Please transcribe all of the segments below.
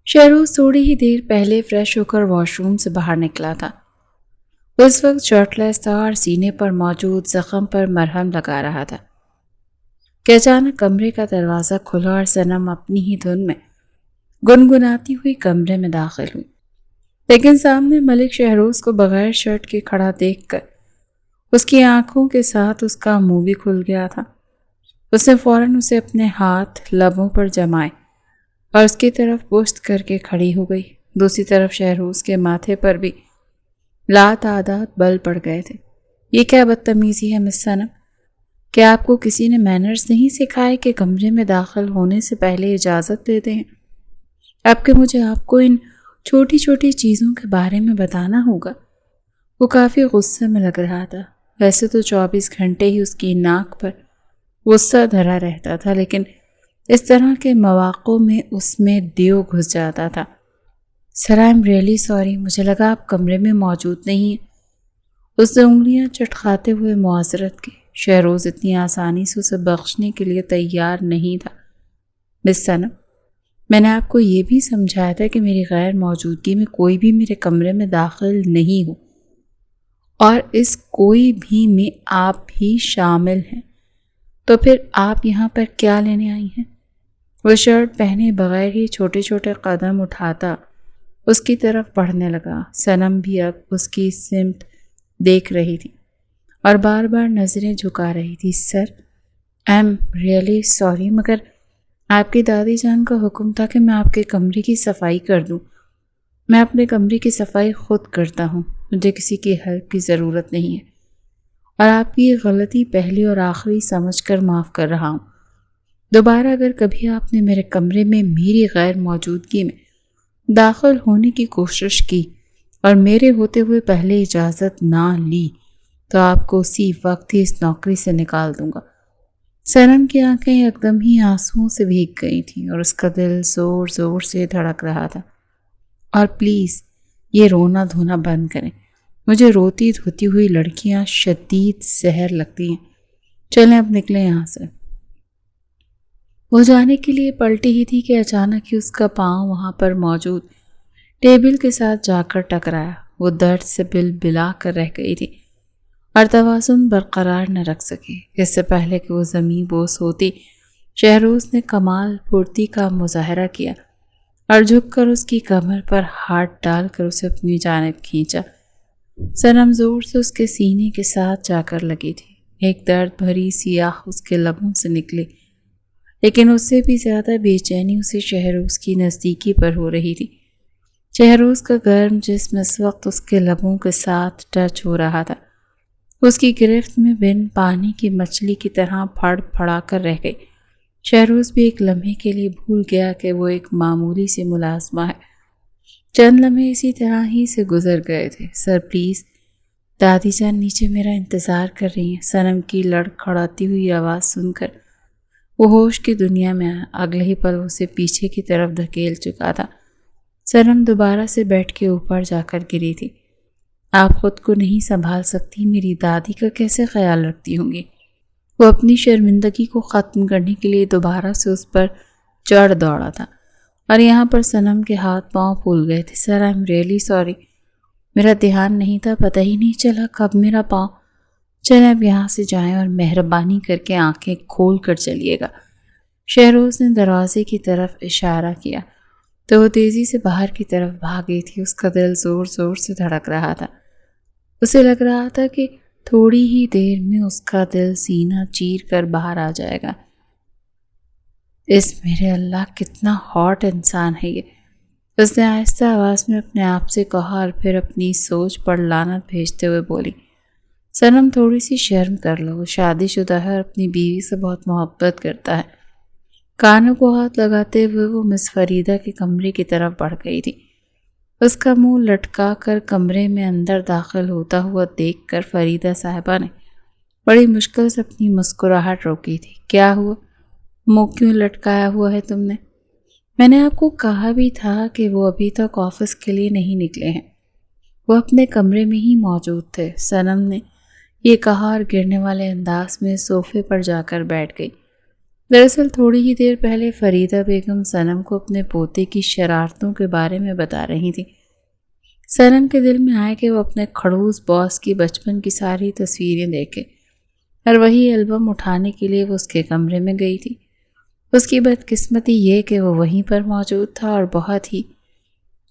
شہروز تھوڑی ہی دیر پہلے فریش ہو کر واش روم سے باہر نکلا تھا۔ اس وقت شرٹلیس تھا اور سینے پر موجود زخم پر مرہم لگا رہا تھا کہ اچانک کمرے کا دروازہ کھلا اور صنم اپنی ہی دھن میں گنگناتی ہوئی کمرے میں داخل ہوئی، لیکن سامنے ملک شہروز کو بغیر شرٹ کے کھڑا دیکھ کر اس کی آنکھوں کے ساتھ اس کا منہ بھی کھل گیا تھا۔ اس نے فوراً اسے اپنے ہاتھ لبوں پر جمائے اور اس کی طرف پشت کر کے کھڑی ہو گئی۔ دوسری طرف شہروز کے ماتھے پر بھی لاتعداد بل پڑ گئے تھے۔ یہ کیا بدتمیزی ہے مس صنم؟ کیا آپ کو کسی نے مینرز نہیں سکھائے کہ کمرے میں داخل ہونے سے پہلے اجازت لیتے ہیں؟ اب کہ مجھے آپ کو ان چھوٹی چھوٹی چیزوں کے بارے میں بتانا ہوگا۔ وہ کافی غصے میں لگ رہا تھا۔ ویسے تو 24 گھنٹے ہی اس کی ناک پر غصہ دھرا رہتا تھا، لیکن اس طرح کے مواقع میں اس میں دیو گھس جاتا تھا۔ سر آئی ایم ریئلی سوری، مجھے لگا آپ کمرے میں موجود نہیں ہیں۔ اس نے انگلیاں چٹکھاتے ہوئے معذرت کی۔ شہروز اتنی آسانی سے اسے بخشنے کے لیے تیار نہیں تھا۔ مس صنم، میں نے آپ کو یہ بھی سمجھایا تھا کہ میری غیر موجودگی میں کوئی بھی میرے کمرے میں داخل نہیں ہو، اور اس کوئی بھی میں آپ بھی شامل ہیں، تو پھر آپ یہاں پر کیا لینے آئی ہیں؟ وہ شرٹ پہنے بغیر ہی چھوٹے چھوٹے قدم اٹھاتا اس کی طرف بڑھنے لگا۔ صنم بھی اب اس کی سمت دیکھ رہی تھی اور بار بار نظریں جھکا رہی تھی۔ سر آئی ایم ریئلی سوری، مگر آپ کی دادی جان کا حکم تھا کہ میں آپ کے کمرے کی صفائی کر دوں۔ میں اپنے کمرے کی صفائی خود کرتا ہوں، مجھے کسی کی ہیلپ کی ضرورت نہیں ہے، اور آپ کی یہ غلطی پہلی اور آخری سمجھ کر معاف کر رہا ہوں۔ دوبارہ اگر کبھی آپ نے میرے کمرے میں میری غیر موجودگی میں داخل ہونے کی کوشش کی اور میرے ہوتے ہوئے پہلے اجازت نہ لی تو آپ کو اسی وقت ہی اس نوکری سے نکال دوں گا۔ صنم کی آنکھیں یکدم ہی آنسوؤں سے بھیگ گئی تھیں اور اس کا دل زور زور سے دھڑک رہا تھا۔ اور پلیز یہ رونا دھونا بند کریں، مجھے روتی دھوتی ہوئی لڑکیاں شدید زہر لگتی ہیں۔ چلیں اب نکلیں یہاں سے۔ وہ جانے کے لیے پلٹی ہی تھی کہ اچانک ہی اس کا پاؤں وہاں پر موجود ٹیبل کے ساتھ جا کر ٹکرایا۔ وہ درد سے بل بلا کر رہ گئی تھی اور توازن برقرار نہ رکھ سکی۔ اس سے پہلے کہ وہ زمین بوس ہوتی، شہروز نے کمال پھرتی کا مظاہرہ کیا اور جھک کر اس کی کمر پر ہاتھ ڈال کر اسے اپنی جانب کھینچا۔ صنم زور سے اس کے سینے کے ساتھ جا کر لگی تھی۔ ایک درد بھری سیاہ اس کے لبوں سے نکلی، لیکن اس سے بھی زیادہ بے چینی اسے شہروز کی نزدیکی پر ہو رہی تھی۔ شہروز کا گرم جسم اس وقت اس کے لبوں کے ساتھ ٹچ ہو رہا تھا۔ اس کی گرفت میں بن پانی کی مچھلی کی طرح پھڑ پھڑا کر رہ گئی۔ شہروز بھی ایک لمحے کے لیے بھول گیا کہ وہ ایک معمولی سی ملازمہ ہے۔ چند لمحے اسی طرح ہی سے گزر گئے تھے۔ سر پلیز، دادی جان نیچے میرا انتظار کر رہی ہیں۔ صنم کی لڑکھڑاتی ہوئی آواز سن کر وہ ہوش کی دنیا میں آیا۔ اگلے ہی پل اسے پیچھے کی طرف دھکیل چکا تھا۔ صنم دوبارہ سے بیٹھ کے اوپر جا کر گری تھی۔ آپ خود کو نہیں سنبھال سکتی، میری دادی کا کیسے خیال رکھتی ہوں گی؟ وہ اپنی شرمندگی کو ختم کرنے کے لیے دوبارہ سے اس پر چڑھ دوڑا تھا، اور یہاں پر صنم کے ہاتھ پاؤں پھول گئے تھے۔ سر آئی ایم ریئلی سوری، میرا دھیان نہیں تھا، پتہ ہی نہیں چلا کب میرا پاؤں۔ چلیں اب یہاں سے جائیں اور مہربانی کر کے آنکھیں کھول کر چلیے گا۔ شہروز نے دروازے کی طرف اشارہ کیا تو وہ تیزی سے باہر کی طرف بھاگی تھی۔ اس کا دل زور زور سے دھڑک رہا تھا۔ اسے لگ رہا تھا کہ تھوڑی ہی دیر میں اس کا دل سینہ چیر کر باہر آ جائے گا۔ اس میرے اللہ کتنا ہاٹ انسان ہے یہ، اس نے آہستہ آواز میں اپنے آپ سے کہا اور پھر اپنی سوچ پر لعنت بھیجتے ہوئے بولی، صنم تھوڑی سی شرم کر لو، وہ شادی شدہ ہے اور اپنی بیوی سے بہت محبت کرتا ہے۔ کانوں کو ہاتھ لگاتے ہوئے وہ مس فریدہ کے کمرے کی طرف بڑھ گئی تھی۔ اس کا منہ لٹکا کر کمرے میں اندر داخل ہوتا ہوا دیکھ کر فریدہ صاحبہ نے بڑی مشکل سے اپنی مسکراہٹ روکی تھی۔ کیا ہوا؟ منہ کیوں لٹکایا ہوا ہے تم نے؟ میں نے آپ کو کہا بھی تھا کہ وہ ابھی تک آفس کے لیے نہیں نکلے ہیں، وہ اپنے کمرے میں ہی موجود تھے۔ صنم نے یہ کہا اور گرنے والے انداز میں صوفے پر جا کر بیٹھ گئی۔ دراصل تھوڑی ہی دیر پہلے فریدہ بیگم صنم کو اپنے پوتے کی شرارتوں کے بارے میں بتا رہی تھی۔ صنم کے دل میں آیا کہ وہ اپنے کھڑوس باس کی بچپن کی ساری تصویریں دیکھے، اور وہی البم اٹھانے کے لیے وہ اس کے کمرے میں گئی تھی۔ اس کی بدقسمتی یہ کہ وہ وہیں پر موجود تھا اور بہت ہی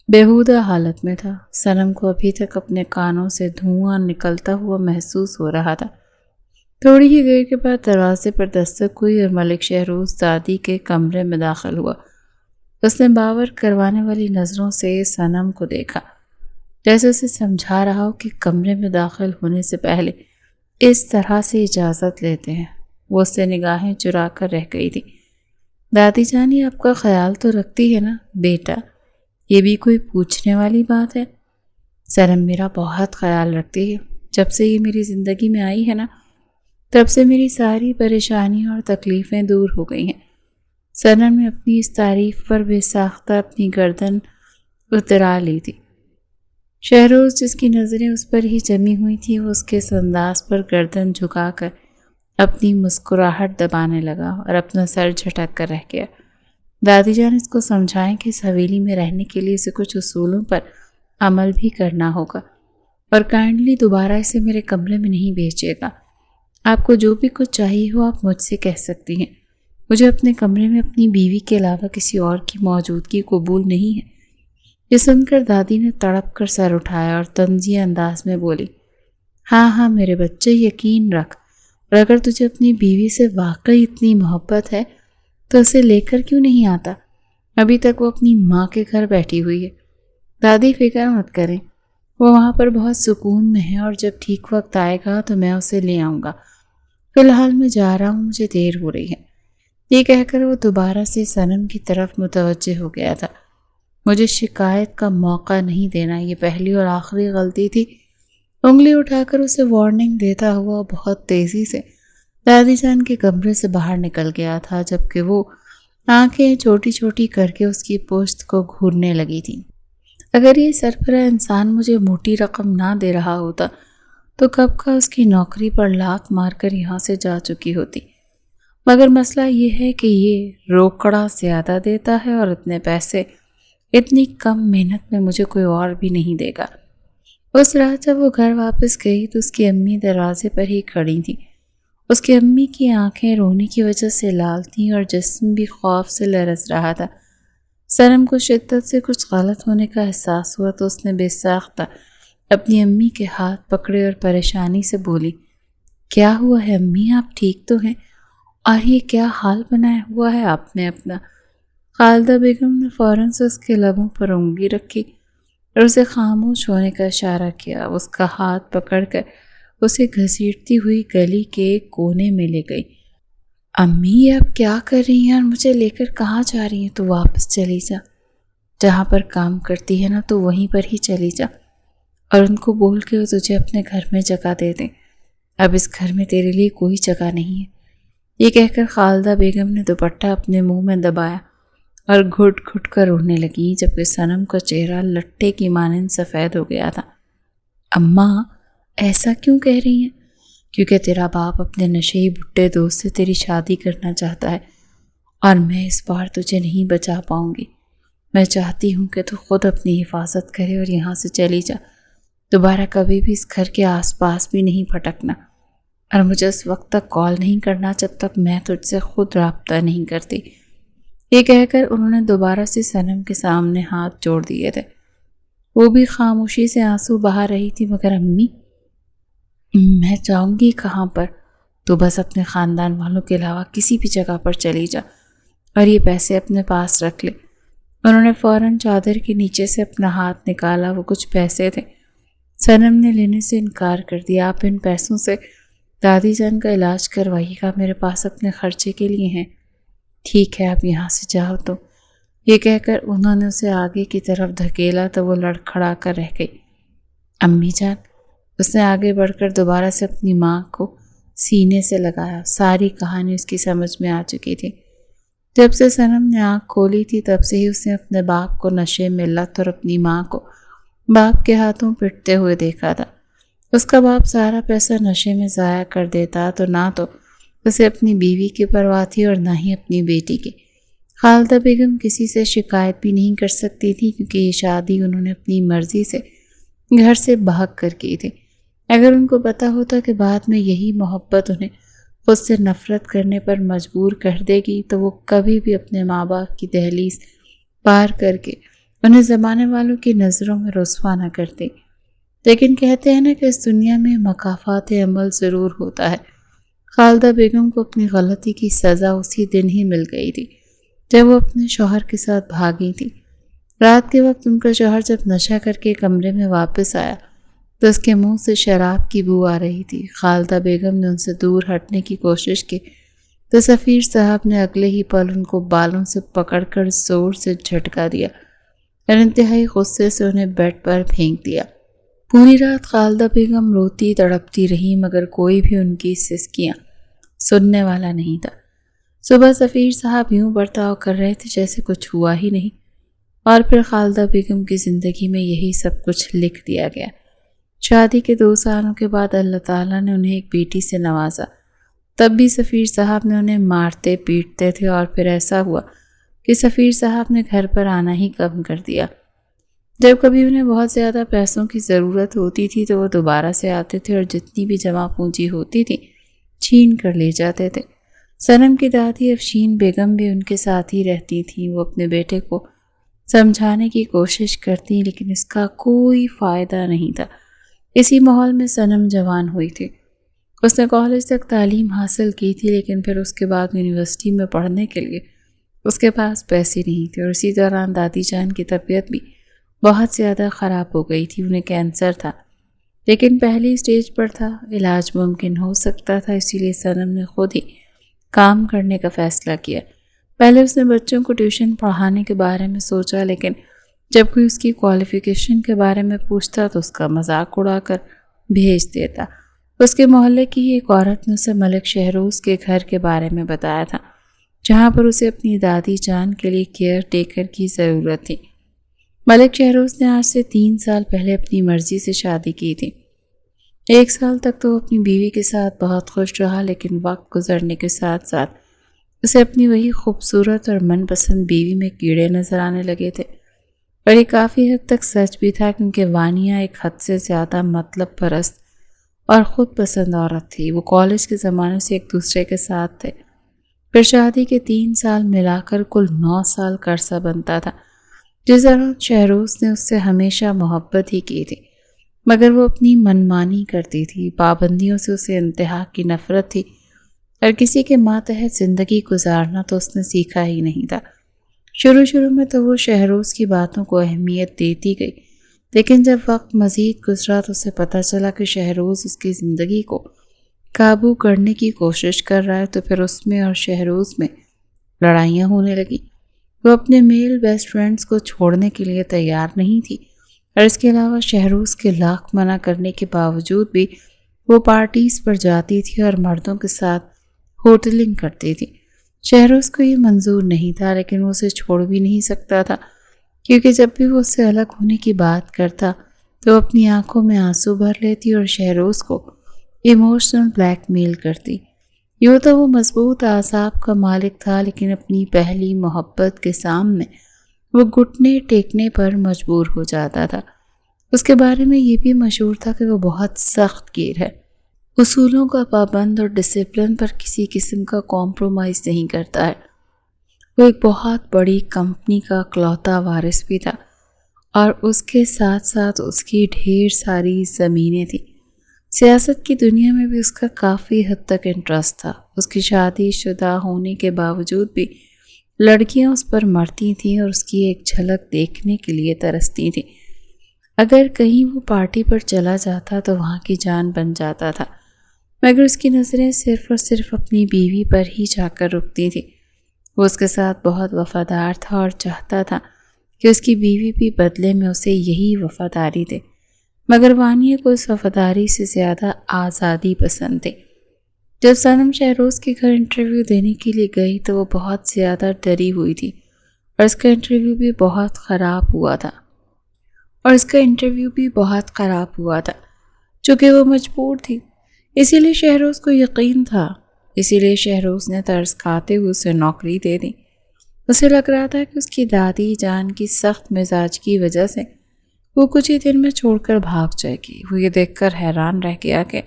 بیہودہ حالت میں تھا۔ صنم کو ابھی تک اپنے کانوں سے دھواں نکلتا ہوا محسوس ہو رہا تھا۔ تھوڑی ہی دیر کے بعد دروازے پر دستک ہوئی اور ملک شہروز دادی کے کمرے میں داخل ہوا۔ اس نے باور کروانے والی نظروں سے صنم کو دیکھا، جیسے اسے سمجھا رہا ہو کہ کمرے میں داخل ہونے سے پہلے اس طرح سے اجازت لیتے ہیں۔ وہ اس سے نگاہیں چرا کر رہ گئی تھی۔ دادی جانی آپ کا خیال تو رکھتی ہے نا بیٹا، یہ بھی کوئی پوچھنے والی بات ہے؟ صنم میرا بہت خیال رکھتی ہے۔ جب سے یہ میری زندگی میں آئی ہے نا، تب سے میری ساری پریشانیاں اور تکلیفیں دور ہو گئی ہیں۔ صنم نے اپنی اس تعریف پر بے ساختہ اپنی گردن اترا لی تھی۔ شہروز جس کی نظریں اس پر ہی جمی ہوئی تھی، وہ اس کے اس انداز پر گردن جھکا کر اپنی مسکراہٹ دبانے لگا اور اپنا سر جھٹک کر رہ گیا۔ دادی جان اس کو سمجھائیں کہ اس حویلی میں رہنے کے لیے اسے کچھ اصولوں پر عمل بھی کرنا ہوگا، اور کائنڈلی دوبارہ اسے میرے کمرے میں نہیں بھیجیے گا۔ آپ کو جو بھی کچھ چاہیے ہو آپ مجھ سے کہہ سکتی ہیں۔ مجھے اپنے کمرے میں اپنی بیوی کے علاوہ کسی اور کی موجودگی قبول نہیں ہے۔ یہ سن کر دادی نے تڑپ کر سر اٹھایا اور طنزیہ انداز میں بولی، ہاں میرے بچے، یقین رکھ، اور اگر تجھے اپنی بیوی سے واقعی اتنی محبت ہے تو اسے لے کر کیوں نہیں آتا؟ ابھی تک وہ اپنی ماں کے گھر بیٹھی ہوئی ہے۔ دادی فکر مت کریں، وہ وہاں پر بہت سکون میں ہے، اور جب ٹھیک وقت آئے گا تو میں اسے لے آؤں گا۔ فی الحال میں جا رہا ہوں، مجھے دیر ہو رہی ہے۔ یہ کہہ کر وہ دوبارہ سے صنم کی طرف متوجہ ہو گیا تھا۔ مجھے شکایت کا موقع نہیں دینا، یہ پہلی اور آخری غلطی تھی۔ انگلی اٹھا کر اسے وارننگ دیتا ہوا بہت تیزی سے دادی جان کے کمرے سے باہر نکل گیا تھا، جبکہ وہ آنکھیں چھوٹی چھوٹی کر کے اس کی پشت کو گھورنے لگی تھی۔ اگر یہ سربراہ انسان مجھے موٹی رقم نہ دے رہا ہوتا تو کب کا اس کی نوکری پر لاک مار کر یہاں سے جا چکی ہوتی، مگر مسئلہ یہ ہے کہ یہ روکڑا زیادہ دیتا ہے، اور اتنے پیسے اتنی کم محنت میں مجھے کوئی اور بھی نہیں دے گا۔ اس رات جب وہ گھر واپس گئی تو اس کی امی دروازے پر ہی کھڑی تھیں۔ اس کی امی کی آنکھیں رونے کی وجہ سے لال تھیں اور جسم بھی خوف سے لرز رہا تھا۔ صنم کو شدت سے کچھ غلط ہونے کا احساس ہوا تو اس نے بے ساختہ اپنی امی کے ہاتھ پکڑے اور پریشانی سے بولی، کیا ہوا ہے امی، آپ ٹھیک تو ہیں؟ اور یہ کیا حال بنایا ہوا ہے آپ نے اپنا؟ خالدہ بیگم نے فوراً سے اس کے لبوں پر انگلی رکھی اور اسے خاموش ہونے کا اشارہ کیا۔ اس کا ہاتھ پکڑ کر اسے گھسیٹتی ہوئی گلی کے ایک کونے میں لے گئی۔ امی یہ آپ کیا کر رہی ہیں اور مجھے لے کر کہاں جا رہی ہیں؟ تو واپس چلی جا، جہاں پر کام کرتی ہے نا تو وہیں پر ہی چلی جا، اور ان کو بول کے وہ تجھے اپنے گھر میں جگہ دے دیں۔ اب اس گھر میں تیرے لیے کوئی جگہ نہیں ہے۔ یہ کہہ کر خالدہ بیگم نے دوپٹہ اپنے منہ میں دبایا اور گھٹ گھٹ کر رونے لگی، جبکہ صنم کا چہرہ لٹے کی مانند سفید ہو گیا تھا۔ اماں ایسا کیوں کہہ رہی ہیں؟ کیونکہ تیرا باپ اپنے نشئی بھٹے دوست سے تیری شادی کرنا چاہتا ہے، اور میں اس بار تجھے نہیں بچا پاؤں گی۔ میں چاہتی ہوں کہ تو خود اپنی حفاظت کرے اور یہاں سے چلی جا، دوبارہ کبھی بھی اس گھر کے آس پاس بھی نہیں پھٹکنا، اور مجھے اس وقت تک کال نہیں کرنا جب تک میں تجھ سے خود رابطہ نہیں کرتی۔ یہ کہہ کر انہوں نے دوبارہ سے صنم کے سامنے ہاتھ جوڑ دیے تھے۔ وہ بھی خاموشی سے آنسو بہا رہی تھی، مگر امی میں جاؤں گی کہاں پر؟ تو بس اپنے خاندان والوں کے علاوہ کسی بھی جگہ پر چلی جا، اور یہ پیسے اپنے پاس رکھ لے۔ انہوں نے فوراً چادر کے نیچے سے اپنا ہاتھ نکالا، وہ کچھ پیسے تھے۔ صنم نے لینے سے انکار کر دیا۔ آپ ان پیسوں سے دادی جان کا علاج کروائیے گا، میرے پاس اپنے خرچے کے لیے ہیں۔ ٹھیک ہے آپ یہاں سے جاؤ تو۔ یہ کہہ کر انہوں نے اسے آگے کی طرف دھکیلا تو وہ لڑکھڑا کر رہ گئی۔ امی جان، اس نے آگے بڑھ کر دوبارہ سے اپنی ماں کو سینے سے لگایا۔ ساری کہانی اس کی سمجھ میں آ چکی تھی۔ جب سے صنم نے آنکھ کھولی تھی تب سے ہی اس نے اپنے باپ کو نشے میں لت اور اپنی ماں کو باپ کے ہاتھوں پٹتے ہوئے دیکھا تھا۔ اس کا باپ سارا پیسہ نشے میں ضائع کر دیتا، تو نہ تو اسے اپنی بیوی کی پرواہ تھی اور نہ ہی اپنی بیٹی کی۔ خالدہ بیگم کسی سے شکایت بھی نہیں کر سکتی تھی کیونکہ یہ شادی انہوں نے اپنی مرضی سے گھر سے بھاگ کر کی تھی۔ اگر ان کو پتہ ہوتا کہ بعد میں یہی محبت انہیں خود سے نفرت کرنے پر مجبور کر دے گی تو وہ کبھی بھی اپنے ماں باپ کی دہلیز پار کر کے انہیں زمانے والوں کی نظروں میں رسوا نہ کرتے۔ لیکن کہتے ہیں نا کہ اس دنیا میں مکافات عمل ضرور ہوتا ہے۔ خالدہ بیگم کو اپنی غلطی کی سزا اسی دن ہی مل گئی تھی جب وہ اپنے شوہر کے ساتھ بھاگی تھی۔ رات کے وقت ان کا شوہر جب نشہ کر کے کمرے میں واپس آیا تو اس کے منہ سے شراب کی بو آ رہی تھی۔ خالدہ بیگم نے ان سے دور ہٹنے کی کوشش کی تو سفیر صاحب نے اگلے ہی پل ان کو بالوں سے پکڑ کر زور سے جھٹکا دیا اور انتہائی غصے سے انہیں بیڈ پر پھینک دیا۔ پوری رات خالدہ بیگم روتی تڑپتی رہی مگر کوئی بھی ان کی سسکیاں سننے والا نہیں تھا۔ صبح سفیر صاحب یوں برتاؤ کر رہے تھے جیسے کچھ ہوا ہی نہیں، اور پھر خالدہ بیگم کی زندگی میں یہی سب کچھ لکھ دیا گیا۔ شادی کے 2 سالوں کے بعد اللہ تعالیٰ نے انہیں ایک بیٹی سے نوازا۔ تب بھی سفیر صاحب نے انہیں مارتے پیٹتے تھے اور پھر ایسا ہوا کہ سفیر صاحب نے گھر پر آنا ہی کم کر دیا۔ جب کبھی انہیں بہت زیادہ پیسوں کی ضرورت ہوتی تھی تو وہ دوبارہ سے آتے تھے اور جتنی بھی جمع پونجی ہوتی تھی چھین کر لے جاتے تھے۔ صنم کی دادی افشین بیگم بھی ان کے ساتھ ہی رہتی تھیں۔ وہ اپنے بیٹے کو سمجھانے کی کوشش کرتی لیکن اس کا کوئی فائدہ نہیں تھا۔ اسی ماحول میں صنم جوان ہوئی تھی۔ اس نے کالج تک تعلیم حاصل کی تھی لیکن پھر اس کے بعد یونیورسٹی میں پڑھنے کے لیے اس کے پاس پیسے نہیں تھے، اور اسی دوران دادی جان کی طبیعت بھی بہت زیادہ خراب ہو گئی تھی۔ انہیں کینسر تھا لیکن پہلی سٹیج پر تھا، علاج ممکن ہو سکتا تھا، اسی لیے صنم نے خود ہی کام کرنے کا فیصلہ کیا۔ پہلے اس نے بچوں کو ٹیوشن پڑھانے کے بارے میں سوچا لیکن جب کوئی اس کی کوالیفیکیشن کے بارے میں پوچھتا تو اس کا مذاق اڑا کر بھیج دیتا۔ اس کے محلے کی ایک عورت نے اسے ملک شہروز کے گھر کے بارے میں بتایا تھا جہاں پر اسے اپنی دادی جان کے لیے کیئر ٹیکر کی ضرورت تھی۔ ملک شہروز نے آج سے 3 سال پہلے اپنی مرضی سے شادی کی تھی۔ 1 سال تک تو وہ اپنی بیوی کے ساتھ بہت خوش رہا لیکن وقت گزرنے کے ساتھ ساتھ اسے اپنی وہی خوبصورت اور من پسند بیوی میں کیڑے نظر آنے لگے تھے، اور یہ کافی حد تک سچ بھی تھا کیونکہ وانیہ ایک حد سے زیادہ مطلب پرست اور خود پسند عورت تھی۔ وہ کالج کے زمانے سے ایک دوسرے کے ساتھ تھے، پھر شادی کے 3 سال ملا کر کل 9 سال کا عرصہ بنتا تھا جس دوران شہروز نے اس سے ہمیشہ محبت ہی کی تھی مگر وہ اپنی منمانی کرتی تھی۔ پابندیوں سے اسے انتہا کی نفرت تھی اور کسی کے ماتحت زندگی گزارنا تو اس نے سیکھا ہی نہیں تھا۔ شروع میں تو وہ شہروز کی باتوں کو اہمیت دیتی گئی لیکن جب وقت مزید گزرا تو اسے پتہ چلا کہ شہروز اس کی زندگی کو قابو کرنے کی کوشش کر رہا ہے، تو پھر اس میں اور شہروز میں لڑائیاں ہونے لگی۔ وہ اپنے میل بیسٹ فرینڈز کو چھوڑنے کے لیے تیار نہیں تھی اور اس کے علاوہ شہروز کے لاکھ منع کرنے کے باوجود بھی وہ پارٹیز پر جاتی تھی اور مردوں کے ساتھ ہوٹلنگ کرتی تھی۔ شہروز کو یہ منظور نہیں تھا لیکن وہ اسے چھوڑ بھی نہیں سکتا تھا کیونکہ جب بھی وہ اس سے الگ ہونے کی بات کرتا تو وہ اپنی آنکھوں میں آنسو بھر لیتی اور شہروز کو ایموشنل بلیک میل کرتی۔ یوں تو وہ مضبوط اعصاب کا مالک تھا لیکن اپنی پہلی محبت کے سامنے وہ گھٹنے ٹیکنے پر مجبور ہو جاتا تھا۔ اس کے بارے میں یہ بھی مشہور تھا کہ وہ بہت سخت گیر ہے، اصولوں کا پابند اور ڈسپلن پر کسی قسم کا کمپرومائز نہیں کرتا ہے۔ وہ ایک بہت بڑی کمپنی کا اکلوتا وارث بھی تھا اور اس کے ساتھ ساتھ اس کی ڈھیر ساری زمینیں تھیں۔ سیاست کی دنیا میں بھی اس کا کافی حد تک انٹرسٹ تھا۔ اس کی شادی شدہ ہونے کے باوجود بھی لڑکیاں اس پر مرتی تھیں اور اس کی ایک جھلک دیکھنے کے لیے ترستی تھیں۔ اگر کہیں وہ پارٹی پر چلا جاتا تو وہاں کی جان بن جاتا تھا مگر اس کی نظریں صرف اور صرف اپنی بیوی پر ہی جا کر رکتی تھیں۔ وہ اس کے ساتھ بہت وفادار تھا اور چاہتا تھا کہ اس کی بیوی بھی بدلے میں اسے یہی وفاداری دے، مگر وانیہ کو اس وفاداری سے زیادہ آزادی پسند تھی۔ جب صنم شہروز کے گھر انٹرویو دینے کے لیے گئی تو وہ بہت زیادہ ڈری ہوئی تھی اور اس کا انٹرویو بھی بہت خراب ہوا تھا چونکہ وہ مجبور تھی، اسی لیے شہروز کو یقین تھا اسی لیے شہروز نے ترس کھاتے ہوئے اسے نوکری دے دی۔ اسے لگ رہا تھا کہ اس کی دادی جان کی سخت مزاج کی وجہ سے وہ کچھ ہی دن میں چھوڑ کر بھاگ جائے گی۔ وہ یہ دیکھ کر حیران رہ گیا کہ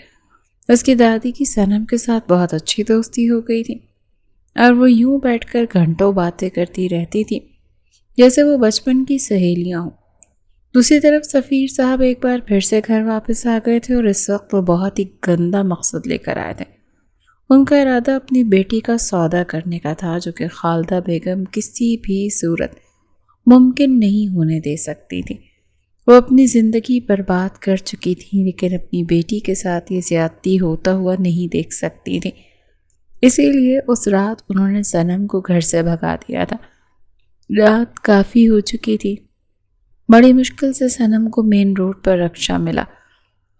اس کی دادی کی صنم کے ساتھ بہت اچھی دوستی ہو گئی تھی اور وہ یوں بیٹھ کر گھنٹوں باتیں کرتی رہتی تھی جیسے وہ بچپن کی سہیلیاں ہوں۔ دوسری طرف سفیر صاحب ایک بار پھر سے گھر واپس آ گئے تھے اور اس وقت وہ بہت ہی گندا مقصد لے کر آئے تھے۔ ان کا ارادہ اپنی بیٹی کا سودا کرنے کا تھا جو کہ خالدہ بیگم کسی بھی صورت ممکن نہیں ہونے دے سکتی تھی۔ وہ اپنی زندگی برباد کر چکی تھی لیکن اپنی بیٹی کے ساتھ یہ زیادتی ہوتا ہوا نہیں دیکھ سکتی تھی۔ اسی لیے اس رات انہوں نے صنم کو گھر سے بھگا دیا تھا۔ رات کافی ہو چکی تھی۔ بڑی مشکل سے صنم کو مین روڈ پر رکشا ملا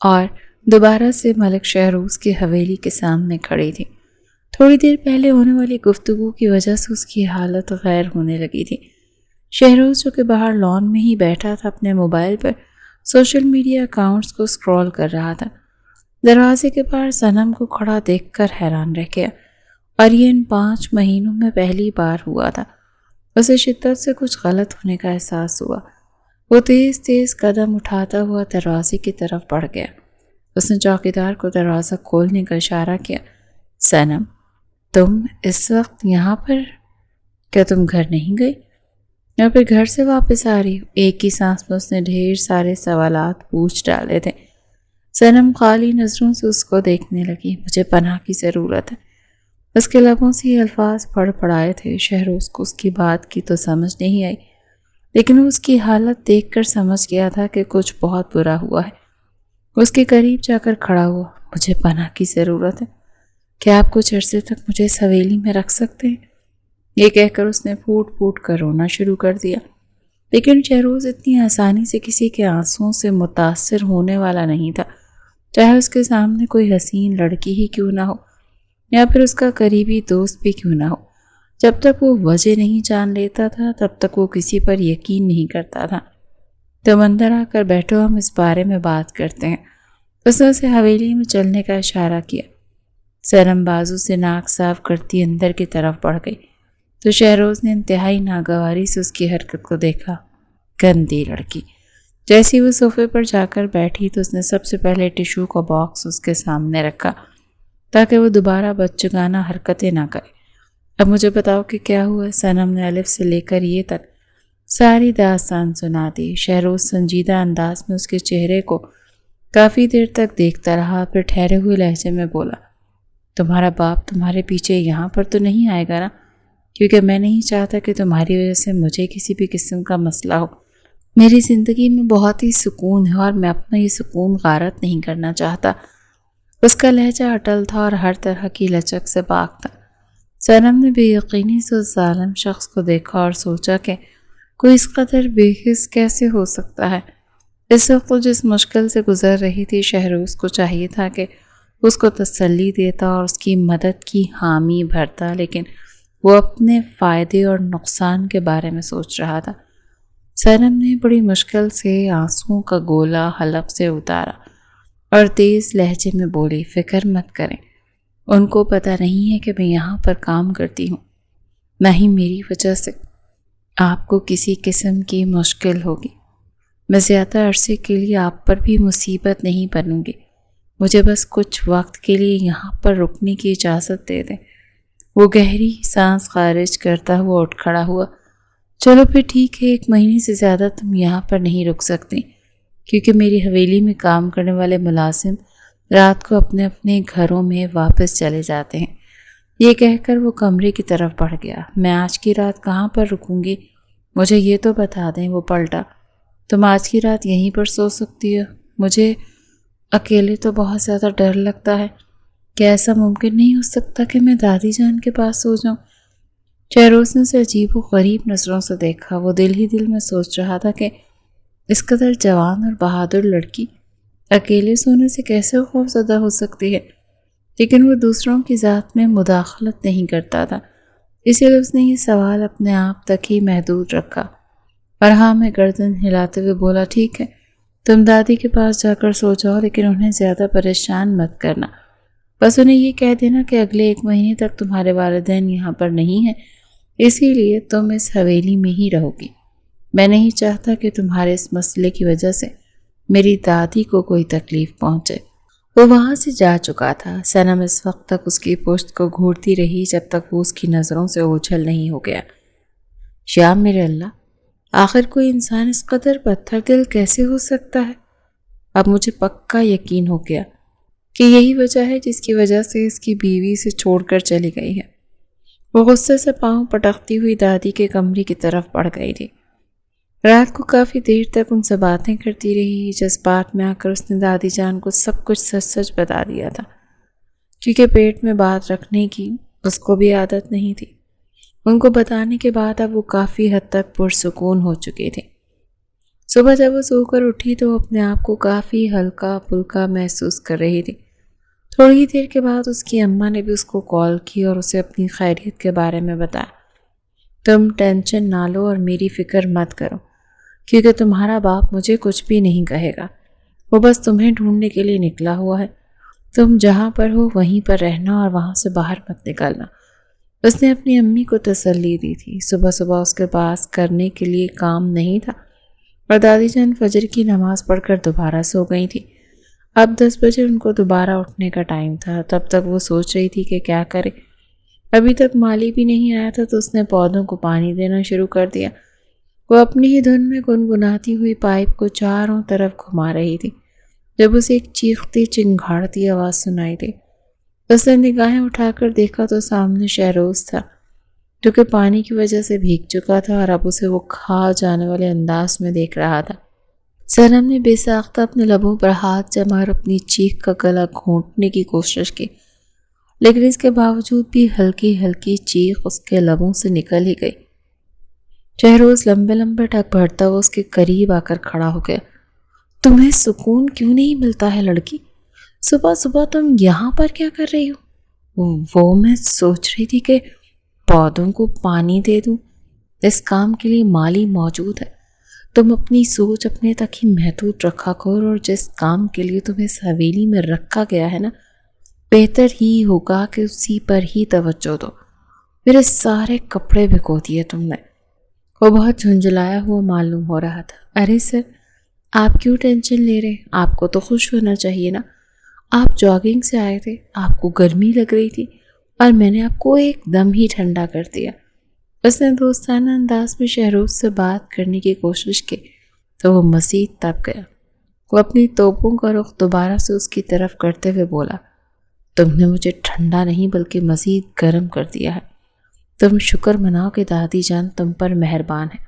اور دوبارہ سے ملک شہروز کی حویلی کے سامنے کھڑی تھی۔ تھوڑی دیر پہلے ہونے والی گفتگو کی وجہ سے اس کی حالت غیر ہونے لگی تھی۔ شہروز جو کہ باہر لان میں ہی بیٹھا تھا اپنے موبائل پر سوشل میڈیا اکاؤنٹس کو سکرول کر رہا تھا۔ دروازے کے باہر صنم کو کھڑا دیکھ کر حیران رہ گیا اور یہ ان 5 مہینوں میں پہلی بار ہوا تھا۔ اسے شدت سے کچھ غلط ہونے کا احساس ہوا۔ وہ تیز تیز قدم اٹھاتا ہوا دروازے کی طرف بڑھ گیا۔ اس نے چوکیدار کو دروازہ کھولنے کا اشارہ کیا۔ صنم، تم اس وقت یہاں پر؟ کیا تم گھر نہیں گئی یا پھر گھر سے واپس آ رہی ہو؟ ایک ہی سانس میں اس نے ڈھیر سارے سوالات پوچھ ڈالے تھے۔ صنم خالی نظروں سے اس کو دیکھنے لگی۔ مجھے پناہ کی ضرورت ہے۔ اس کے لبوں سے یہ الفاظ پڑ پڑائے تھے۔ شہروز کو اس کی بات کی تو سمجھ نہیں آئی لیکن وہ اس کی حالت دیکھ کر سمجھ گیا تھا کہ کچھ بہت برا ہوا ہے۔ اس کے قریب جا کر کھڑا ہوا۔ مجھے پناہ کی ضرورت ہے۔ کیا آپ کچھ عرصے تک مجھے اس حویلی میں رکھ سکتے ہیں؟ یہ کہہ کر اس نے پھوٹ پھوٹ کر رونا شروع کر دیا۔ لیکن شہروز اتنی آسانی سے کسی کے آنسوؤں سے متاثر ہونے والا نہیں تھا، چاہے اس کے سامنے کوئی حسین لڑکی ہی کیوں نہ ہو یا پھر اس کا قریبی دوست بھی کیوں نہ ہو۔ جب تک وہ وجہ نہیں جان لیتا تھا تب تک وہ کسی پر یقین نہیں کرتا تھا۔ تم اندر آ کر بیٹھو، ہم اس بارے میں بات کرتے ہیں۔ اس نے اسے حویلی میں چلنے کا اشارہ کیا۔ صنم بازو سے ناک صاف کرتی اندر کی طرف بڑھ گئی تو شہروز نے انتہائی ناگواری سے اس کی حرکت کو دیکھا۔ گندی لڑکی۔ جیسی وہ صوفے پر جا کر بیٹھی تو اس نے سب سے پہلے ٹیشو کا باکس اس کے سامنے رکھا تاکہ وہ دوبارہ بچگانہ حرکتیں نہ کرے۔ اب مجھے بتاؤ کہ کیا ہوا؟ صنم نے الف سے لے کر یہ تک ساری داستان سنا دی۔ شہروز سنجیدہ انداز میں اس کے چہرے کو کافی دیر تک دیکھتا رہا، پھر ٹھہرے ہوئے لہجے میں بولا، تمہارا باپ تمہارے پیچھے یہاں پر تو نہیں آئے گا نا؟ کیونکہ میں نہیں چاہتا کہ تمہاری وجہ سے مجھے کسی بھی قسم کا مسئلہ ہو۔ میری زندگی میں بہت ہی سکون ہے اور میں اپنا یہ سکون غارت نہیں کرنا چاہتا۔ اس کا لہجہ اٹل تھا اور ہر طرح کی لچک سے پاک تھا۔ صنم نے بے یقینی سے اس ظالم شخص کو دیکھا اور سوچا کہ کوئی اس قدر بے حس کیسے ہو سکتا ہے۔ اس وقت وہ جس مشکل سے گزر رہی تھی، شہروز کو چاہیے تھا کہ اس کو تسلی دیتا اور اس کی مدد کی حامی بھرتا، لیکن وہ اپنے فائدے اور نقصان کے بارے میں سوچ رہا تھا۔ صنم نے بڑی مشکل سے آنسوؤں کا گولا حلق سے اتارا اور تیز لہجے میں بولی، فکر مت کریں، ان کو پتہ نہیں ہے کہ میں یہاں پر کام کرتی ہوں، نہ ہی میری وجہ سے آپ کو کسی قسم کی مشکل ہوگی۔ میں زیادہ عرصے کے لیے آپ پر بھی مصیبت نہیں بنوں گی، مجھے بس کچھ وقت کے لیے یہاں پر رکنے کی اجازت دے دیں۔ وہ گہری سانس خارج کرتا ہوا اٹھ کھڑا ہوا۔ چلو پھر ٹھیک ہے، 1 مہینے سے زیادہ تم یہاں پر نہیں رک سکتی کیونکہ میری حویلی میں کام کرنے والے ملازم رات کو اپنے اپنے گھروں میں واپس چلے جاتے ہیں۔ یہ کہہ کر وہ کمرے کی طرف بڑھ گیا۔ میں آج کی رات کہاں پر رکوں گی؟ مجھے یہ تو بتا دیں۔ وہ پلٹا، تم آج کی رات یہیں پر سو سکتی ہو؟ مجھے اکیلے تو بہت زیادہ ڈر لگتا ہے۔ کیا ایسا ممکن نہیں ہو سکتا کہ میں دادی جان کے پاس سو جاؤں؟ شہروز نے اسے عجیب و غریب نظروں سے دیکھا۔ وہ دل ہی دل میں سوچ رہا تھا کہ اس قدر جوان اور بہادر لڑکی اکیلے سونے سے کیسے خوفزدہ ہو سکتی ہے، لیکن وہ دوسروں کی ذات میں مداخلت نہیں کرتا تھا، اسی لیے اس نے یہ سوال اپنے آپ تک ہی محدود رکھا۔ اور ہاں میں گردن ہلاتے ہوئے بولا، ٹھیک ہے، تم دادی کے پاس جا کر سو جاؤ، لیکن انہیں زیادہ پریشان مت کرنا۔ بس انہیں یہ کہہ دینا کہ اگلے 1 مہینے تک تمہارے والدین یہاں پر نہیں ہیں، اسی لیے تم اس حویلی میں ہی رہو گی۔ میں نہیں چاہتا کہ تمہارے اس مسئلے کی وجہ سے میری دادی کو کوئی تکلیف پہنچے۔ وہ وہاں سے جا چکا تھا۔ صنم اس وقت تک اس کی پشت کو گھورتی رہی جب تک وہ اس کی نظروں سے اوجھل نہیں ہو گیا۔ یا میرے اللہ، آخر کوئی انسان اس قدر پتھر دل کیسے ہو سکتا ہے؟ اب مجھے پکا یقین ہو گیا کہ یہی وجہ ہے جس کی وجہ سے اس کی بیوی سے چھوڑ کر چلی گئی ہے۔ وہ غصے سے پاؤں پٹکتی ہوئی دادی کے کمرے کی طرف بڑھ گئی تھی۔ رات کو کافی دیر تک ان سے باتیں کرتی رہی۔ جذبات میں آ کر اس نے دادی جان کو سب کچھ سچ سچ بتا دیا تھا، کیونکہ پیٹ میں بات رکھنے کی اس کو بھی عادت نہیں تھی۔ ان کو بتانے کے بعد اب وہ کافی حد تک پرسکون ہو چکی تھی۔ صبح جب وہ سو کر اٹھی تو وہ اپنے آپ کو کافی ہلکا پھلکا محسوس کر رہی تھی۔ تھوڑی دیر کے بعد اس کی اماں نے بھی اس کو کال کی اور اسے اپنی خیریت کے بارے میں بتایا۔ تم ٹینشن نہ لو اور میری فکر مت کرو، کیونکہ تمہارا باپ مجھے کچھ بھی نہیں کہے گا۔ وہ بس تمہیں ڈھونڈنے کے لیے نکلا ہوا ہے۔ تم جہاں پر ہو وہیں پر رہنا اور وہاں سے باہر مت نکلنا۔ اس نے اپنی امی کو تسلی دی تھی۔ صبح صبح اس کے پاس کرنے کے لیے کام نہیں تھا اور دادی جان فجر کی نماز پڑھ کر دوبارہ سو گئی تھی۔ اب 10 بجے ان کو دوبارہ اٹھنے کا ٹائم تھا۔ تب تک وہ سوچ رہی تھی کہ کیا کرے۔ ابھی تک مالی بھی نہیں آیا تھا تو اس نے پودوں کو پانی دینا شروع کر دیا۔ وہ اپنی ہی دھن میں گنگناتی ہوئی پائپ کو چاروں طرف گھما رہی تھی جب اسے ایک چیختی چنگھاڑتی آواز سنائی دی۔ اس نے نگاہیں اٹھا کر دیکھا تو سامنے شہروز تھا، جو کہ پانی کی وجہ سے بھیگ چکا تھا اور اب اسے وہ کھا جانے والے انداز میں دیکھ رہا تھا۔ صنم نے بے ساختہ اپنے لبوں پر ہاتھ جما اور اپنی چیخ کا گلا گھونٹنے کی کوشش کی، لیکن اس کے باوجود بھی ہلکی ہلکی چیخ اس کے لبوں سے نکل ہی گئی۔ شہروز لمبے لمبے ٹک بھرتا ہوا اس کے قریب آ کر کھڑا ہو گیا۔ تمہیں سکون کیوں نہیں ملتا ہے لڑکی؟ صبح صبح تم یہاں پر کیا کر رہی ہو؟ وہ میں سوچ رہی تھی کہ پودوں کو پانی دے دوں۔ اس کام کے لیے مالی موجود ہے۔ تم اپنی سوچ اپنے تک ہی محدود رکھا کرو، اور جس کام کے لیے تمہیں اس حویلی میں رکھا گیا ہے نا، بہتر ہی ہوگا کہ اسی پر ہی توجہ دو۔ میرے سارے کپڑے بھگو دیے تم نے۔ وہ بہت جھنجھلایا ہوا معلوم ہو رہا تھا۔ ارے سر، آپ کیوں ٹینشن لے رہے؟ آپ کو تو خوش ہونا چاہیے نا۔ آپ جاگنگ سے آئے تھے، آپ کو گرمی لگ رہی تھی اور میں نے آپ کو ایک دم ہی ٹھنڈا کر دیا۔ اس نے دوستانہ انداز میں شہروز سے بات کرنے کی کوشش کی تو وہ مزید تپ گیا۔ وہ اپنی توپوں کا رخ دوبارہ سے اس کی طرف کرتے ہوئے بولا، تم نے مجھے ٹھنڈا نہیں بلکہ مزید گرم کر دیا ہے۔ تم شکر مناؤ کہ دادی جان تم پر مہربان ہے،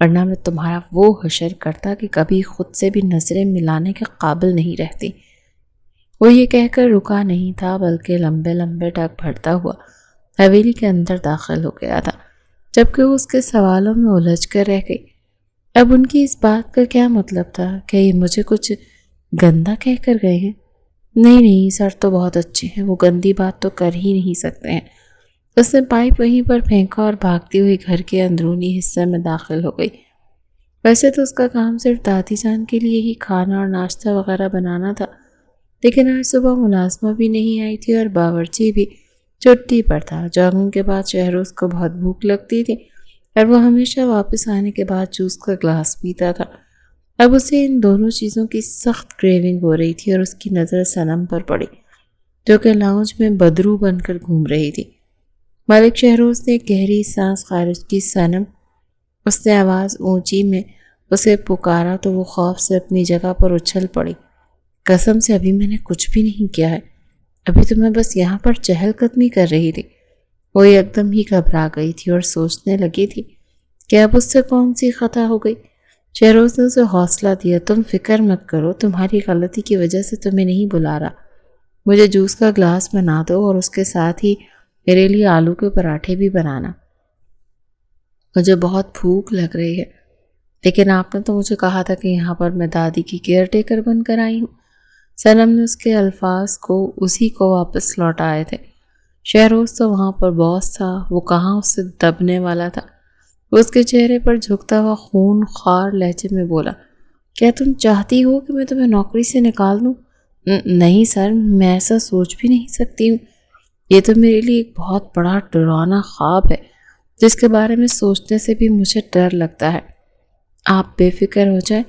ورنہ میں تمہارا وہ حشر کرتا کہ کبھی خود سے بھی نظریں ملانے کے قابل نہیں رہتی۔ وہ یہ کہہ کر رکا نہیں تھا بلکہ لمبے لمبے ٹک بھرتا ہوا حویلی کے اندر داخل ہو گیا تھا، جبکہ وہ اس کے سوالوں میں الجھ کر رہ گئی۔ اب ان کی اس بات کا کیا مطلب تھا؟ کہ یہ مجھے کچھ گندا کہہ کر گئے ہیں؟ نہیں، سر تو بہت اچھے ہیں، وہ گندی بات تو کر ہی نہیں سکتے ہیں۔ اس نے پائپ وہیں پر پھینکا اور بھاگتی ہوئی گھر کے اندرونی حصے میں داخل ہو گئی۔ ویسے تو اس کا کام صرف دادی جان کے لیے ہی کھانا اور ناشتہ وغیرہ بنانا تھا، لیکن آج صبح ملازمہ بھی نہیں آئی تھی اور باورچی بھی چھٹی پر تھا۔ جاگنگ کے بعد شہروز کو بہت بھوک لگتی تھی اور وہ ہمیشہ واپس آنے کے بعد جوس کا گلاس پیتا تھا۔ اب اسے ان دونوں چیزوں کی سخت کریونگ ہو رہی تھی اور اس کی نظر صنم پر پڑی، جو کہ لاؤنج میں بدرو بن کر گھوم رہی تھی۔ مالک شہروز نے گہری سانس خارج کی۔ صنم، اس نے آواز اونچی میں اسے پکارا تو وہ خوف سے اپنی جگہ پر اچھل پڑی۔ قسم سے ابھی میں نے کچھ بھی نہیں کیا ہے، ابھی تو میں بس یہاں پر چہل قدمی کر رہی تھی۔ وہ ایک دم ہی گھبرا گئی تھی اور سوچنے لگی تھی کہ اب اس سے کون سی خطا ہو گئی۔ شہروز نے اسے حوصلہ دیا، تم فکر مت کرو، تمہاری غلطی کی وجہ سے تمہیں نہیں بلا رہا۔ مجھے جوس کا گلاس بنا دو اور اس کے ساتھ ہی میرے لیے آلو کے پراٹھے بھی بنانا۔ مجھے بہت بھوک لگ رہی ہے، لیکن آپ نے تو مجھے کہا تھا کہ یہاں پر میں دادی کی کیئر ٹیکر بن کر آئی ہوں۔ صنم نے اس کے الفاظ کو اسی کو واپس لوٹائے تھے۔ شہروز تو وہاں پر باس تھا، وہ کہاں اس سے دبنے والا تھا۔ وہ اس کے چہرے پر جھکتا ہوا خون خوار لہجے میں بولا، کیا تم چاہتی ہو کہ میں تمہیں نوکری سے نکال دوں؟ نہیں سر، میں ایسا سوچ بھی نہیں سکتی ہوں۔ یہ تو میرے لیے ایک بہت بڑا ڈراؤنا خواب ہے جس کے بارے میں سوچنے سے بھی مجھے ڈر لگتا ہے۔ آپ بے فکر ہو جائیں،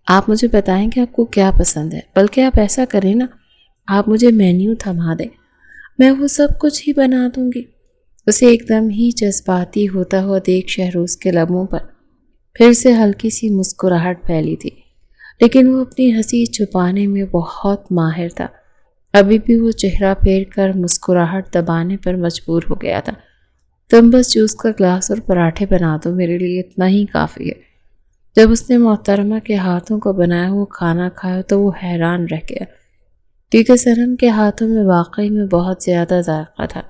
آپ مجھے بتائیں کہ آپ کو کیا پسند ہے، بلکہ آپ ایسا کریں نا، آپ مجھے مینیو تھما دیں، میں وہ سب کچھ ہی بنا دوں گی۔ اسے ایک دم ہی جذباتی ہوتا ہوا دیکھ شہروز کے لبوں پر پھر سے ہلکی سی مسکراہٹ پھیلی تھی، لیکن وہ اپنی ہنسی چھپانے میں بہت ماہر تھا۔ ابھی بھی وہ چہرہ پھیر کر مسکراہٹ دبانے پر مجبور ہو گیا تھا۔ تم بس جوس کا گلاس اور پراٹھے بنا دو، میرے لیے اتنا ہی کافی ہے۔ جب اس نے محترمہ کے ہاتھوں کو بنایا ہوا کھانا کھایا تو وہ حیران رہ گیا، کیونکہ صنم کے ہاتھوں میں واقعی میں بہت زیادہ ذائقہ تھا۔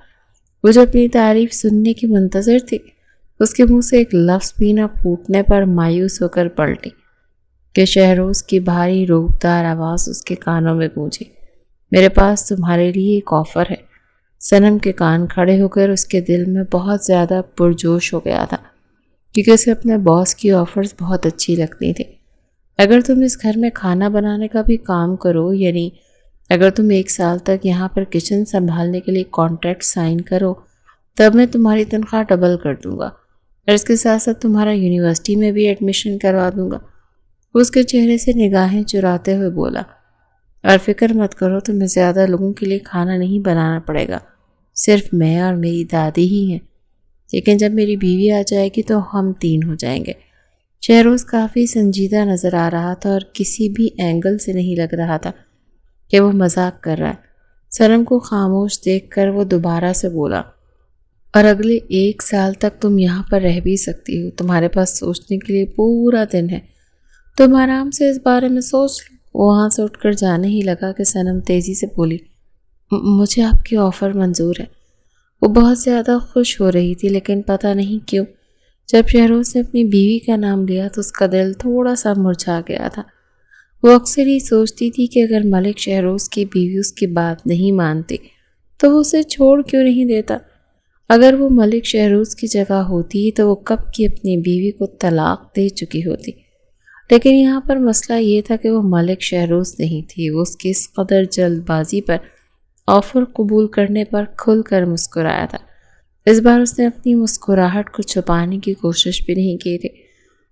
وہ جو اپنی تعریف سننے کی منتظر تھی، اس کے منہ سے ایک لفظ بھی نہ پھوٹنے پر مایوس ہو کر پلٹی کہ شہروز کی بھاری روبدار آواز اس کے کانوں میں گونجی۔ میرے پاس تمہارے لیے ایک آفر ہے۔ صنم کے کان کھڑے ہو کر اس کے دل میں بہت زیادہ پرجوش ہو گیا تھا، کیونکہ اسے اپنے باس کی آفرز بہت اچھی لگتی تھی۔ اگر تم اس گھر میں کھانا بنانے کا بھی کام کرو، یعنی اگر تم 1 سال تک یہاں پر کچن سنبھالنے کے لیے کانٹریکٹ سائن کرو، تب میں تمہاری تنخواہ ڈبل کر دوں گا، اور اس کے ساتھ ساتھ تمہارا یونیورسٹی میں بھی ایڈمیشن کروا دوں گا۔ اس کے چہرے سے نگاہیں چراتے ہوئے بولا، اور فکر مت کرو، تمہیں زیادہ لوگوں کے لیے کھانا نہیں بنانا پڑے گا، صرف میں اور میری دادی ہی ہیں، لیکن جب میری بیوی آ جائے گی تو ہم 3 ہو جائیں گے۔ شہروز کافی سنجیدہ نظر آ رہا تھا اور کسی بھی اینگل سے نہیں لگ رہا تھا کہ وہ مذاق کر رہا ہے۔ صنم کو خاموش دیکھ کر وہ دوبارہ سے بولا، اور اگلے 1 سال تک تم یہاں پر رہ بھی سکتی ہو، تمہارے پاس سوچنے کے لیے پورا دن ہے، تم آرام سے اس بارے میں سوچ لو۔ وہاں سے اٹھ کر جانے ہی لگا کہ صنم تیزی سے بولی، مجھے آپ کی آفر منظور ہے۔ وہ بہت زیادہ خوش ہو رہی تھی، لیکن پتہ نہیں کیوں جب شہروز نے اپنی بیوی کا نام لیا تو اس کا دل تھوڑا سا مرجھا گیا تھا۔ وہ اکثر ہی سوچتی تھی کہ اگر ملک شہروز کی بیوی اس کی بات نہیں مانتی تو وہ اسے چھوڑ کیوں نہیں دیتا۔ اگر وہ ملک شہروز کی جگہ ہوتی تو وہ کب کی اپنی بیوی کو طلاق دے چکی ہوتی، لیکن یہاں پر مسئلہ یہ تھا کہ وہ ملک شہروز نہیں تھی۔ وہ اس کی اس قدر جلد بازی پر آفر قبول کرنے پر کھل کر مسکرایا تھا۔ اس بار اس نے اپنی مسکراہٹ کو چھپانے کی کوشش بھی نہیں کی تھی۔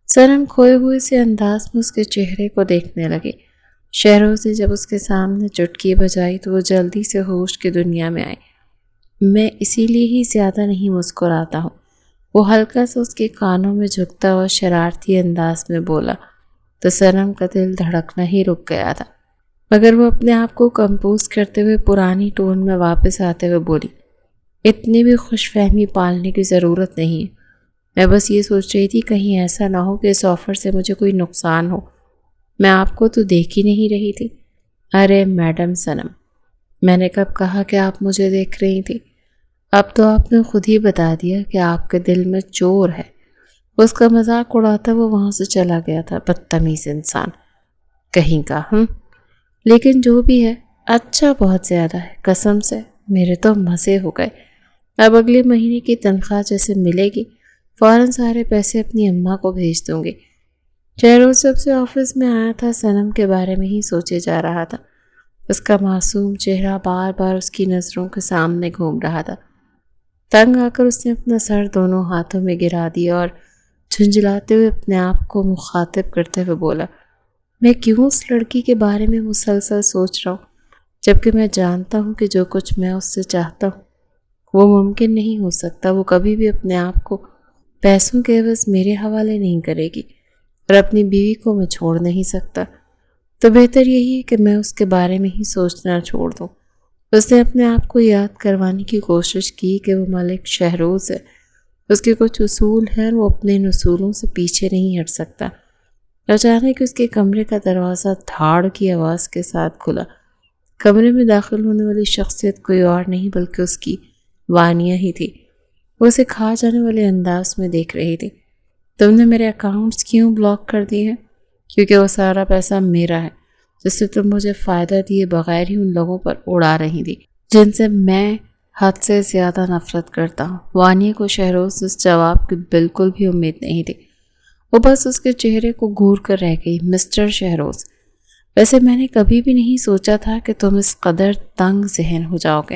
صنم کھوئے ہوئے سے انداز میں اس کے چہرے کو دیکھنے لگی۔ شہروز نے جب اس کے سامنے چٹکی بجائی تو وہ جلدی سے ہوش کی دنیا میں آئی۔ میں اسی لیے ہی زیادہ نہیں مسکراتا ہوں، وہ ہلکا سا اس کے کانوں میں جھکتا ہوا شرارتی انداز میں بولا، تو صنم کا دل دھڑکنا ہی رک گیا تھا، مگر وہ اپنے آپ کو کمپوز کرتے ہوئے پرانی ٹون میں واپس آتے ہوئے بولی، اتنی بھی خوش فہمی پالنے کی ضرورت نہیں ہے، میں بس یہ سوچ رہی تھی کہیں ایسا نہ ہو کہ اس آفر سے مجھے کوئی نقصان ہو۔ میں آپ کو تو دیکھ ہی نہیں رہی تھی۔ ارے میڈم صنم، میں نے کب کہا کہ آپ مجھے دیکھ رہی تھی؟ اب تو آپ نے خود ہی بتا دیا کہ آپ کے دل میں چور ہے۔ اس کا مذاق اڑاتا وہ وہاں سے چلا گیا تھا۔ بدتمیز انسان کہیں کا۔ لیکن جو بھی ہے اچھا بہت زیادہ ہے، قسم سے میرے تو مزے ہو گئے۔ اب اگلے مہینے کی تنخواہ جیسے ملے گی فوراً سارے پیسے اپنی اماں کو بھیج دوں گی۔ شہروز جب سے آفس میں آیا تھا صنم کے بارے میں ہی سوچے جا رہا تھا۔ اس کا معصوم چہرہ بار بار اس کی نظروں کے سامنے گھوم رہا تھا۔ تنگ آ کر اس نے اپنا سر دونوں ہاتھوں میں گرا دیا اور جھنجھلاتے ہوئے اپنے آپ کو مخاطب کرتے ہوئے بولا، میں کیوں اس لڑکی کے بارے میں مسلسل سوچ رہا ہوں، جبکہ میں جانتا ہوں کہ جو کچھ میں اس سے چاہتا ہوں وہ ممکن نہیں ہو سکتا۔ وہ کبھی بھی اپنے آپ کو پیسوں کے عوض میرے حوالے نہیں کرے گی، اور اپنی بیوی کو میں چھوڑ نہیں سکتا۔ تو بہتر یہی ہے کہ میں اس کے بارے میں ہی سوچنا چھوڑ دوں۔ اس نے اپنے آپ کو یاد کروانے کی کوشش کی کہ وہ ملک شہروز ہے، اس کے کچھ اصول ہیں اور وہ اپنے ان اصولوں سے پیچھے نہیں ہٹ سکتا۔ اچانک اس کے کمرے کا دروازہ دھاڑ کی آواز کے ساتھ کھلا۔ کمرے میں داخل ہونے والی شخصیت کوئی اور نہیں بلکہ اس کی وانیہ ہی تھی۔ وہ اسے کھا جانے والے انداز میں دیکھ رہی تھی۔ تم نے میرے اکاؤنٹس کیوں بلاک کر دیے ہیں؟ کیونکہ وہ سارا پیسہ میرا ہے جس سے تم مجھے فائدہ دیے بغیر ہی ان لوگوں پر اڑا رہی تھی جن سے میں حد سے زیادہ نفرت کرتا ہوں۔ وانیہ کو شہروز اس جواب کی بالکل بھی امید نہیں تھی۔ وہ بس اس کے چہرے کو گھور کر رہ گئی۔ مسٹر شہروز، ویسے میں نے کبھی بھی نہیں سوچا تھا کہ تم اس قدر تنگ ذہن ہو جاؤ گے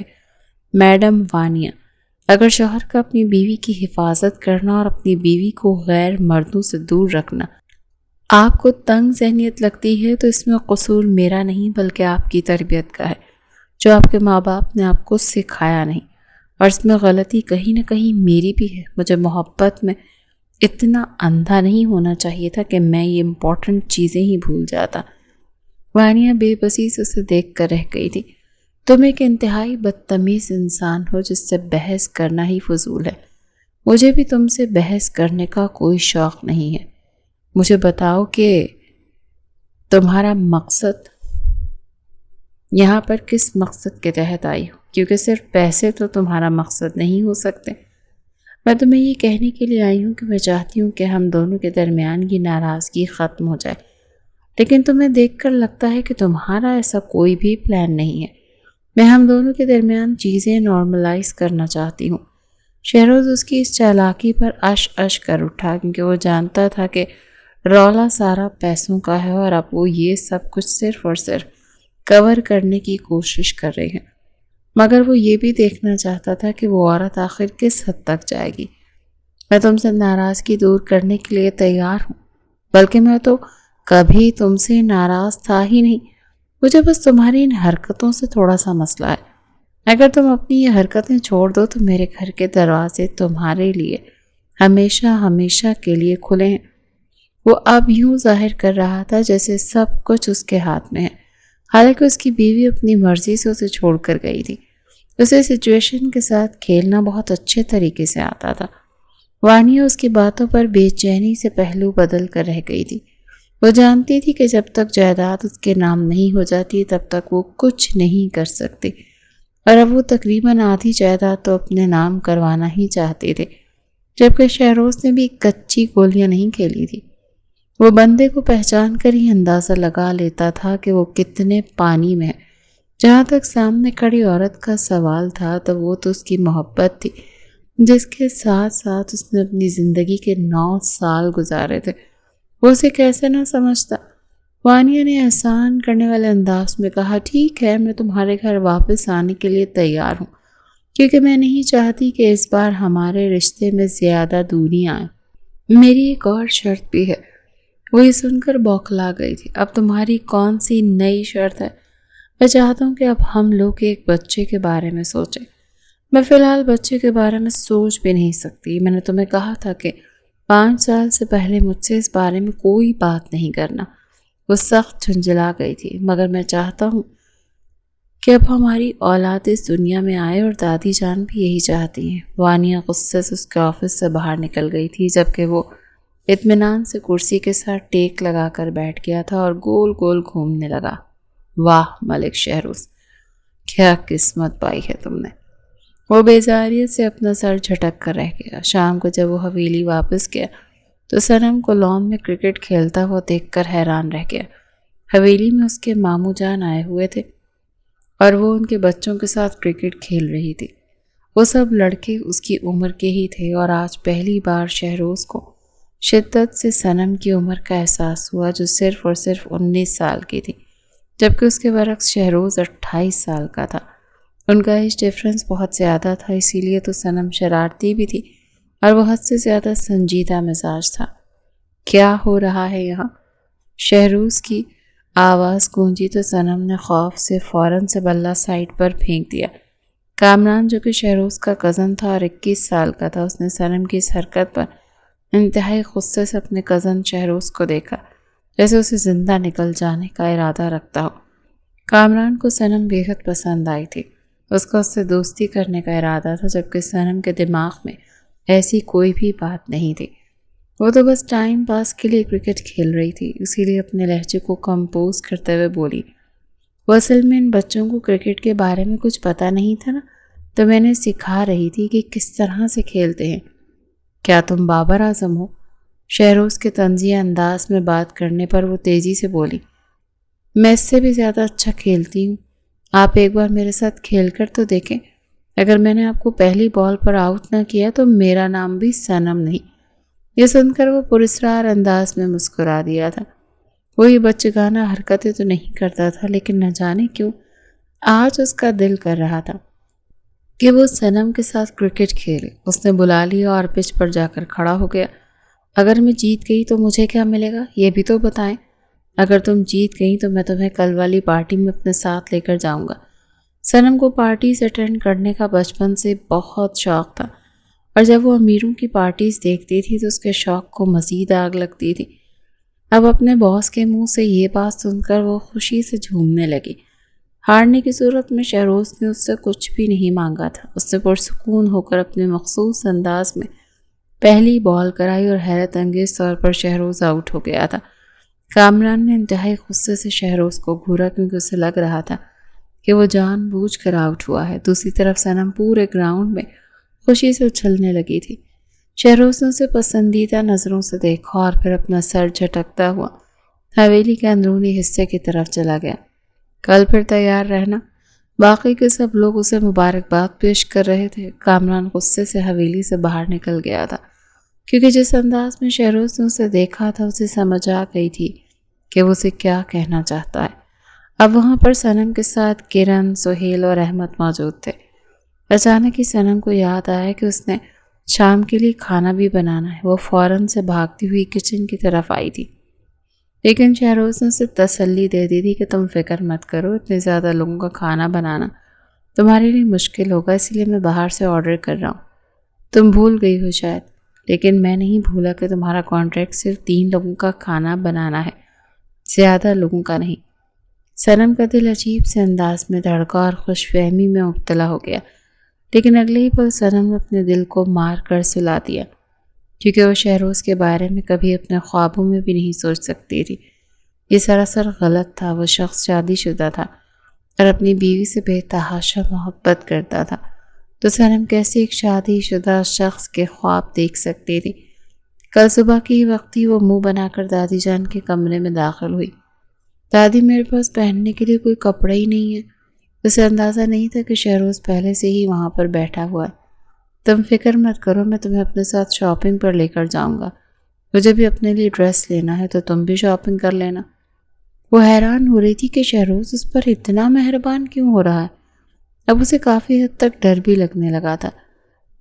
میڈم وانیہ۔ اگر شوہر کا اپنی بیوی کی حفاظت کرنا اور اپنی بیوی کو غیر مردوں سے دور رکھنا آپ کو تنگ ذہنیت لگتی ہے تو اس میں قصور میرا نہیں بلکہ آپ کی تربیت کا ہے، جو آپ کے ماں باپ نے آپ کو سکھایا نہیں، اور اس میں غلطی کہیں نہ کہیں میری بھی ہے۔ مجھے محبت میں اتنا اندھا نہیں ہونا چاہیے تھا کہ میں یہ امپورٹنٹ چیزیں ہی بھول جاتا۔ وانیہ بے بسی سے اسے دیکھ کر رہ گئی تھی۔ تم ایک انتہائی بدتمیز انسان ہو جس سے بحث کرنا ہی فضول ہے۔ مجھے بھی تم سے بحث کرنے کا کوئی شوق نہیں ہے۔ مجھے بتاؤ کہ تمہارا مقصد یہاں پر کس مقصد کے تحت آئی ہو، کیونکہ صرف پیسے تو تمہارا مقصد نہیں ہو سکتے۔ میں تمہیں یہ کہنے کے لیے آئی ہوں کہ میں چاہتی ہوں کہ ہم دونوں کے درمیان یہ ناراضگی ختم ہو جائے، لیکن تمہیں دیکھ کر لگتا ہے کہ تمہارا ایسا کوئی بھی پلان نہیں ہے۔ میں ہم دونوں کے درمیان چیزیں نارملائز کرنا چاہتی ہوں۔ شہروز اس کی اس چالاکی پر اش کر اٹھا، کیونکہ وہ جانتا تھا کہ رولا سارا پیسوں کا ہے اور اب وہ یہ سب کچھ صرف اور صرف کور کرنے کی کوشش کر رہے ہیں، مگر وہ یہ بھی دیکھنا چاہتا تھا کہ وہ عورت آخر کس حد تک جائے گی۔ میں تم سے ناراضگی دور کرنے کے لیے تیار ہوں، بلکہ میں تو کبھی تم سے ناراض تھا ہی نہیں۔ مجھے بس تمہاری ان حرکتوں سے تھوڑا سا مسئلہ ہے۔ اگر تم اپنی یہ حرکتیں چھوڑ دو تو میرے گھر کے دروازے تمہارے لیے ہمیشہ ہمیشہ کے لیے کھلے ہیں۔ وہ اب یوں ظاہر کر رہا تھا جیسے سب کچھ اس کے ہاتھ میں ہے، حالانکہ اس کی بیوی اپنی مرضی سے اسے چھوڑ کر گئی تھی۔ اسے سچویشن کے ساتھ کھیلنا بہت اچھے طریقے سے آتا تھا۔ وانیہ اس کی باتوں پر بے چینی سے پہلو بدل کر رہ گئی تھی۔ وہ جانتی تھی کہ جب تک جائیداد اس کے نام نہیں ہو جاتی تب تک وہ کچھ نہیں کر سکتی، اور اب وہ تقریباً آدھی جائیداد تو اپنے نام کروانا ہی چاہتے تھے، جبکہ شہروز نے بھی کچی گولیاں نہیں کھیلی تھی۔ وہ بندے کو پہچان کر ہی اندازہ لگا لیتا تھا کہ وہ کتنے پانی میں ہے۔ جہاں تک سامنے کھڑی عورت کا سوال تھا تو وہ تو اس کی محبت تھی، جس کے ساتھ ساتھ اس نے اپنی زندگی کے 9 سال گزارے تھے۔ وہ اسے کیسے نہ سمجھتا۔ وانیہ نے احسان کرنے والے انداز میں کہا، ٹھیک ہے، میں تمہارے گھر واپس آنے کے لیے تیار ہوں، کیونکہ میں نہیں چاہتی کہ اس بار ہمارے رشتے میں زیادہ دوری آئے۔ میری ایک اور شرط بھی ہے۔ وہ یہ سن کر بوکھلا گئی تھی۔ اب تمہاری کون سی نئی شرط ہے؟ میں چاہتا ہوں کہ اب ہم لوگ ایک بچے کے بارے میں سوچیں۔ میں فی الحال بچے کے بارے میں سوچ بھی نہیں سکتی۔ میں نے تمہیں کہا تھا کہ 5 سال سے پہلے مجھ سے اس بارے میں کوئی بات نہیں کرنا۔ وہ سخت جھنجھلا گئی تھی۔ مگر میں چاہتا ہوں کہ اب ہماری اولاد اس دنیا میں آئے، اور دادی جان بھی یہی چاہتی ہیں۔ وانیہ غصے سے اس کے آفس سے باہر نکل گئی تھی، جبکہ وہ اطمینان سے کرسی کے ساتھ ٹیک لگا کر بیٹھ گیا تھا اور گول گول گھومنے لگا۔ واہ ملک شہروز، کیا قسمت پائی ہے تم نے۔ وہ بیزاریت سے اپنا سر جھٹک کر رہ گیا۔ شام کو جب وہ حویلی واپس گیا تو صنم کو لان میں کرکٹ کھیلتا ہوا دیکھ کر حیران رہ گیا۔ حویلی میں اس کے ماموں جان آئے ہوئے تھے اور وہ ان کے بچوں کے ساتھ کرکٹ کھیل رہی تھی۔ وہ سب لڑکے اس کی عمر کے ہی تھے، اور آج پہلی بار شہروز کو شدت سے صنم کی عمر کا احساس ہوا، جو صرف اور صرف 19 سال کی تھی، جبکہ اس کے برعکس شہروز 28 سال کا تھا۔ ان کا ایج ڈفرنس بہت زیادہ تھا، اسی لیے تو صنم شرارتی بھی تھی اور وہ حد سے زیادہ سنجیدہ مزاج تھا۔ کیا ہو رہا ہے یہاں؟ شہروز کی آواز گونجی تو صنم نے خوف سے فوراً سے بلہ سائڈ پر پھینک دیا۔ کامران، جو کہ شہروز کا کزن تھا اور 21 سال کا تھا، اس نے صنم کی اس حرکت پر انتہائی غصے سے اپنے کزن شہروز کو دیکھا، جیسے اسے زندہ نکل جانے کا ارادہ رکھتا ہو۔ کامران کو صنم بے حد پسند آئی تھی۔ اس کا اس سے دوستی کرنے کا ارادہ تھا، جبکہ صنم کے دماغ میں ایسی کوئی بھی بات نہیں تھی۔ وہ تو بس ٹائم پاس کے لیے کرکٹ کھیل رہی تھی، اسی لیے اپنے لہجے کو کمپوز کرتے ہوئے بولی، وہ اصل میں ان بچوں کو کرکٹ کے بارے میں کچھ پتہ نہیں تھا نا، تو میں نے سکھا رہی تھی کہ کس طرح سے کھیلتے ہیں۔ کیا تم بابر اعظم ہو؟ شہروز کے طنزیہ انداز میں بات کرنے پر وہ تیزی سے بولی، میں اس سے بھی زیادہ اچھا کھیلتی ہوں۔ آپ ایک بار میرے ساتھ کھیل کر تو دیکھیں۔ اگر میں نے آپ کو پہلی بال پر آؤٹ نہ کیا تو میرا نام بھی صنم نہیں۔ یہ سن کر وہ پراسرار انداز میں مسکرا دیا تھا۔ وہ یہ بچگانہ حرکتیں تو نہیں کرتا تھا، لیکن نہ جانے کیوں آج اس کا دل کر رہا تھا کہ وہ صنم کے ساتھ کرکٹ کھیلے۔ اس نے بلا لیا اور پچ پر جا کر کھڑا ہو گیا۔ اگر میں جیت گئی تو مجھے کیا ملے گا، یہ بھی تو بتائیں۔ اگر تم جیت گئی تو میں تمہیں کل والی پارٹی میں اپنے ساتھ لے کر جاؤں گا۔ صنم کو پارٹیز اٹینڈ کرنے کا بچپن سے بہت شوق تھا، اور جب وہ امیروں کی پارٹیز دیکھتی تھی تو اس کے شوق کو مزید آگ لگتی تھی۔ اب اپنے باس کے منہ سے یہ بات سن کر وہ خوشی سے جھومنے لگی۔ ہارنے کی صورت میں شہروز نے اس سے کچھ بھی نہیں مانگا تھا۔ اس نے پرسکون ہو کر اپنے مخصوص انداز میں پہلی بال کرائی اور حیرت انگیز طور پر شہروز آؤٹ ہو گیا تھا۔ کامران نے انتہائی غصے سے شہروز کو گھورا، کیونکہ اسے لگ رہا تھا کہ وہ جان بوجھ کر آؤٹ ہوا ہے۔ دوسری طرف صنم پورے گراؤنڈ میں خوشی سے اچھلنے لگی تھی۔ شہروز نے اسے پسندیدہ نظروں سے دیکھا اور پھر اپنا سر جھٹکتا ہوا حویلی کے اندرونی حصے کی طرف چلا گیا۔ کل پھر تیار رہنا۔ باقی کے سب لوگ اسے مبارکباد پیش کر رہے تھے۔ کامران غصے سے حویلی سے باہر نکل گیا تھا، کیونکہ جس انداز میں شہروز نے اسے دیکھا تھا اسے سمجھ آ گئی تھی کہ وہ اسے کیا کہنا چاہتا ہے۔ اب وہاں پر صنم کے ساتھ کرن، سہیل اور احمد موجود تھے۔ اچانک ہی صنم کو یاد آیا کہ اس نے شام کے لیے کھانا بھی بنانا ہے۔ وہ فوراً سے بھاگتی ہوئی کچن کی طرف آئی تھی، لیکن شہروز نے اسے تسلی دے دی تھی کہ تم فکر مت کرو، اتنے زیادہ لوگوں کا کھانا بنانا تمہارے لیے مشکل ہوگا، اسی لیے میں باہر سے آرڈر کر رہا ہوں۔ تم بھول گئی ہو شاید، لیکن میں نہیں بھولا کہ تمہارا کانٹریکٹ صرف 3 لوگوں کا کھانا بنانا ہے، زیادہ لوگوں کا نہیں۔ صنم کا دل عجیب سے انداز میں دھڑکا اور خوش فہمی میں مبتلا ہو گیا، لیکن اگلے ہی پل صنم نے اپنے دل کو مار کر سلا دیا، کیونکہ وہ شہروز کے بارے میں کبھی اپنے خوابوں میں بھی نہیں سوچ سکتی تھی۔ یہ سراسر غلط تھا۔ وہ شخص شادی شدہ تھا اور اپنی بیوی سے بے تحاشا محبت کرتا تھا، تو صنم کیسے ایک شادی شدہ شخص کے خواب دیکھ سکتی تھی؟ کل صبح کی وقت ہی وہ منہ بنا کر دادی جان کے کمرے میں داخل ہوئی۔ دادی، میرے پاس پہننے کے لیے کوئی کپڑا ہی نہیں ہے۔ اسے اندازہ نہیں تھا کہ شہروز پہلے سے ہی وہاں پر بیٹھا ہوا ہے۔ تم فکر مت کرو، میں تمہیں اپنے ساتھ شاپنگ پر لے کر جاؤں گا۔ مجھے بھی اپنے لیے ڈریس لینا ہے، تو تم بھی شاپنگ کر لینا۔ وہ حیران ہو رہی تھی کہ شہروز اس پر اتنا مہربان کیوں ہو رہا ہے۔ اب اسے کافی حد تک ڈر بھی لگنے لگا تھا۔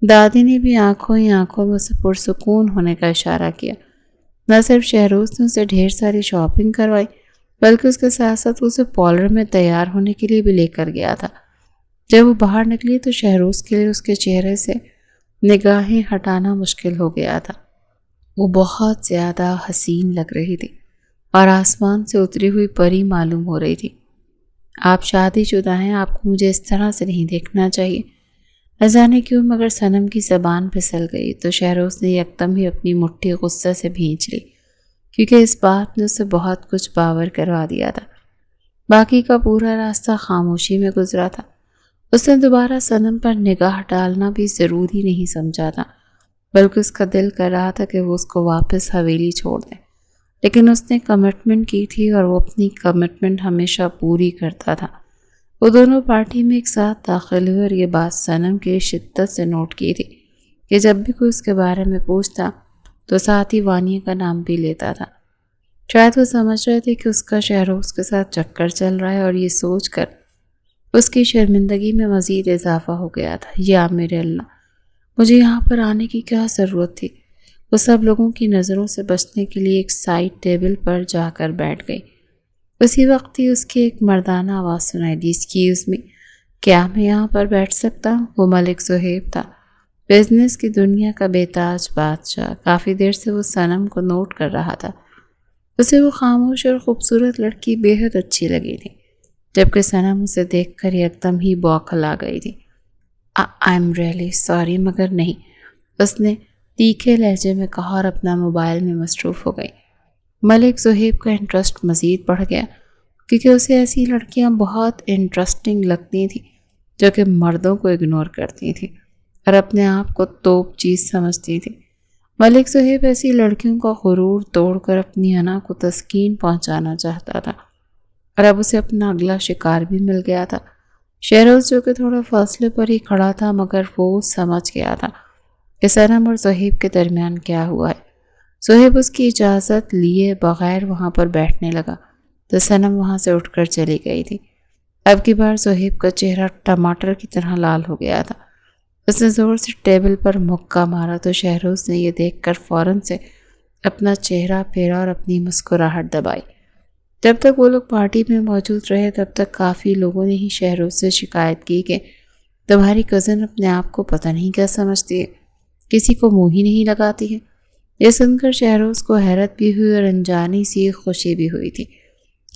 دادی نے بھی آنکھوں ہی آنکھوں میں اسے پرسکون ہونے کا اشارہ کیا۔ نہ صرف شہروز نے اسے ڈھیر ساری شاپنگ کروائی، بلکہ اس کے ساتھ ساتھ اسے پارلر میں تیار ہونے کے لیے بھی لے کر گیا تھا۔ جب وہ باہر نکلی تو شہروز کے لیے اس کے چہرے سے نگاہیں ہٹانا مشکل ہو گیا تھا۔ وہ بہت زیادہ حسین لگ رہی تھی اور آسمان سے اتری ہوئی پری معلوم ہو رہی تھی۔ آپ شادی شدہ ہیں، آپ کو مجھے اس طرح سے نہیں دیکھنا چاہیے۔ نہ جانے کیوں مگر صنم کی زبان پھسل گئی تو شہروز نے یکدم ہی اپنی مٹھی غصے سے بھینچ لی، کیونکہ اس بات نے اسے بہت کچھ باور کروا دیا تھا۔ باقی کا پورا راستہ خاموشی میں گزرا تھا۔ اس نے دوبارہ صنم پر نگاہ ڈالنا بھی ضروری نہیں سمجھا تھا، بلکہ اس کا دل کر رہا تھا کہ وہ اس کو واپس حویلی چھوڑ دے، لیکن اس نے کمٹمنٹ کی تھی اور وہ اپنی کمٹمنٹ ہمیشہ پوری کرتا تھا۔ وہ دونوں پارٹی میں ایک ساتھ داخل ہوئے اور یہ بات صنم کی شدت سے نوٹ کی تھی کہ جب بھی کوئی اس کے بارے میں پوچھتا تو ساتھ ہی وانیہ کا نام بھی لیتا تھا۔ شاید وہ سمجھ رہے تھے کہ اس کا شہروز کے ساتھ چکر چل رہا ہے، اور یہ سوچ کر اس کی شرمندگی میں مزید اضافہ ہو گیا تھا۔ یا میرے اللہ، مجھے یہاں پر آنے کی کیا ضرورت تھی؟ وہ سب لوگوں کی نظروں سے بچنے کے لیے ایک سائڈ ٹیبل پر جا کر بیٹھ گئی۔ اسی وقت ہی اس کی ایک مردانہ آواز سنائی دی، ایکسکیوز می، کیا میں یہاں پر بیٹھ سکتا ہوں؟ وہ ملک صہیب تھا، بزنس کی دنیا کا بے تاج بادشاہ۔ کافی دیر سے وہ صنم کو نوٹ کر رہا تھا۔ اسے وہ خاموش اور خوبصورت لڑکی بے حد اچھی لگی تھی، جبکہ صنم اسے دیکھ کر یکدم ہی بوکھلا گئی تھی۔ آئی ایم ریئلی سوری، مگر نہیں، اس نے تیکھے لہجے میں کہا اور اپنا موبائل میں مصروف ہو گئی۔ ملک صہیب کا انٹرسٹ مزید بڑھ گیا، کیونکہ اسے ایسی لڑکیاں بہت انٹرسٹنگ لگتی تھیں جو کہ مردوں کو اگنور کرتی تھیں اور اپنے آپ کو توپ چیز سمجھتی تھیں۔ ملک صہیب ایسی لڑکیوں کا غرور توڑ کر اپنی انا کو تسکین پہنچانا چاہتا تھا، اور اب اسے اپنا اگلا شکار بھی مل گیا تھا۔ شہروز جو کہ تھوڑا فاصلے پر ہی کھڑا تھا، مگر وہ سمجھ گیا تھا کہ صنم اور صہیب کے درمیان کیا ہوا ہے۔ صہیب اس کی اجازت لیے بغیر وہاں پر بیٹھنے لگا تو صنم وہاں سے اٹھ کر چلی گئی تھی۔ اب کی بار صہیب کا چہرہ ٹماٹر کی طرح لال ہو گیا تھا۔ اس نے زور سے ٹیبل پر مکہ مارا تو شہروز نے یہ دیکھ کر فوراً سے اپنا چہرہ پھیرا اور اپنی مسکراہٹ دبائی۔ جب تک وہ لوگ پارٹی میں موجود رہے تب تک کافی لوگوں نے ہی شہروز سے شکایت کی کہ تمہاری کزن اپنے آپ کو پتہ نہیں کیا سمجھتی ہے، کسی کو منہ ہی نہیں لگاتی ہے۔ یہ سن کر شہروز کو حیرت بھی ہوئی اور انجانی سی خوشی بھی ہوئی تھی،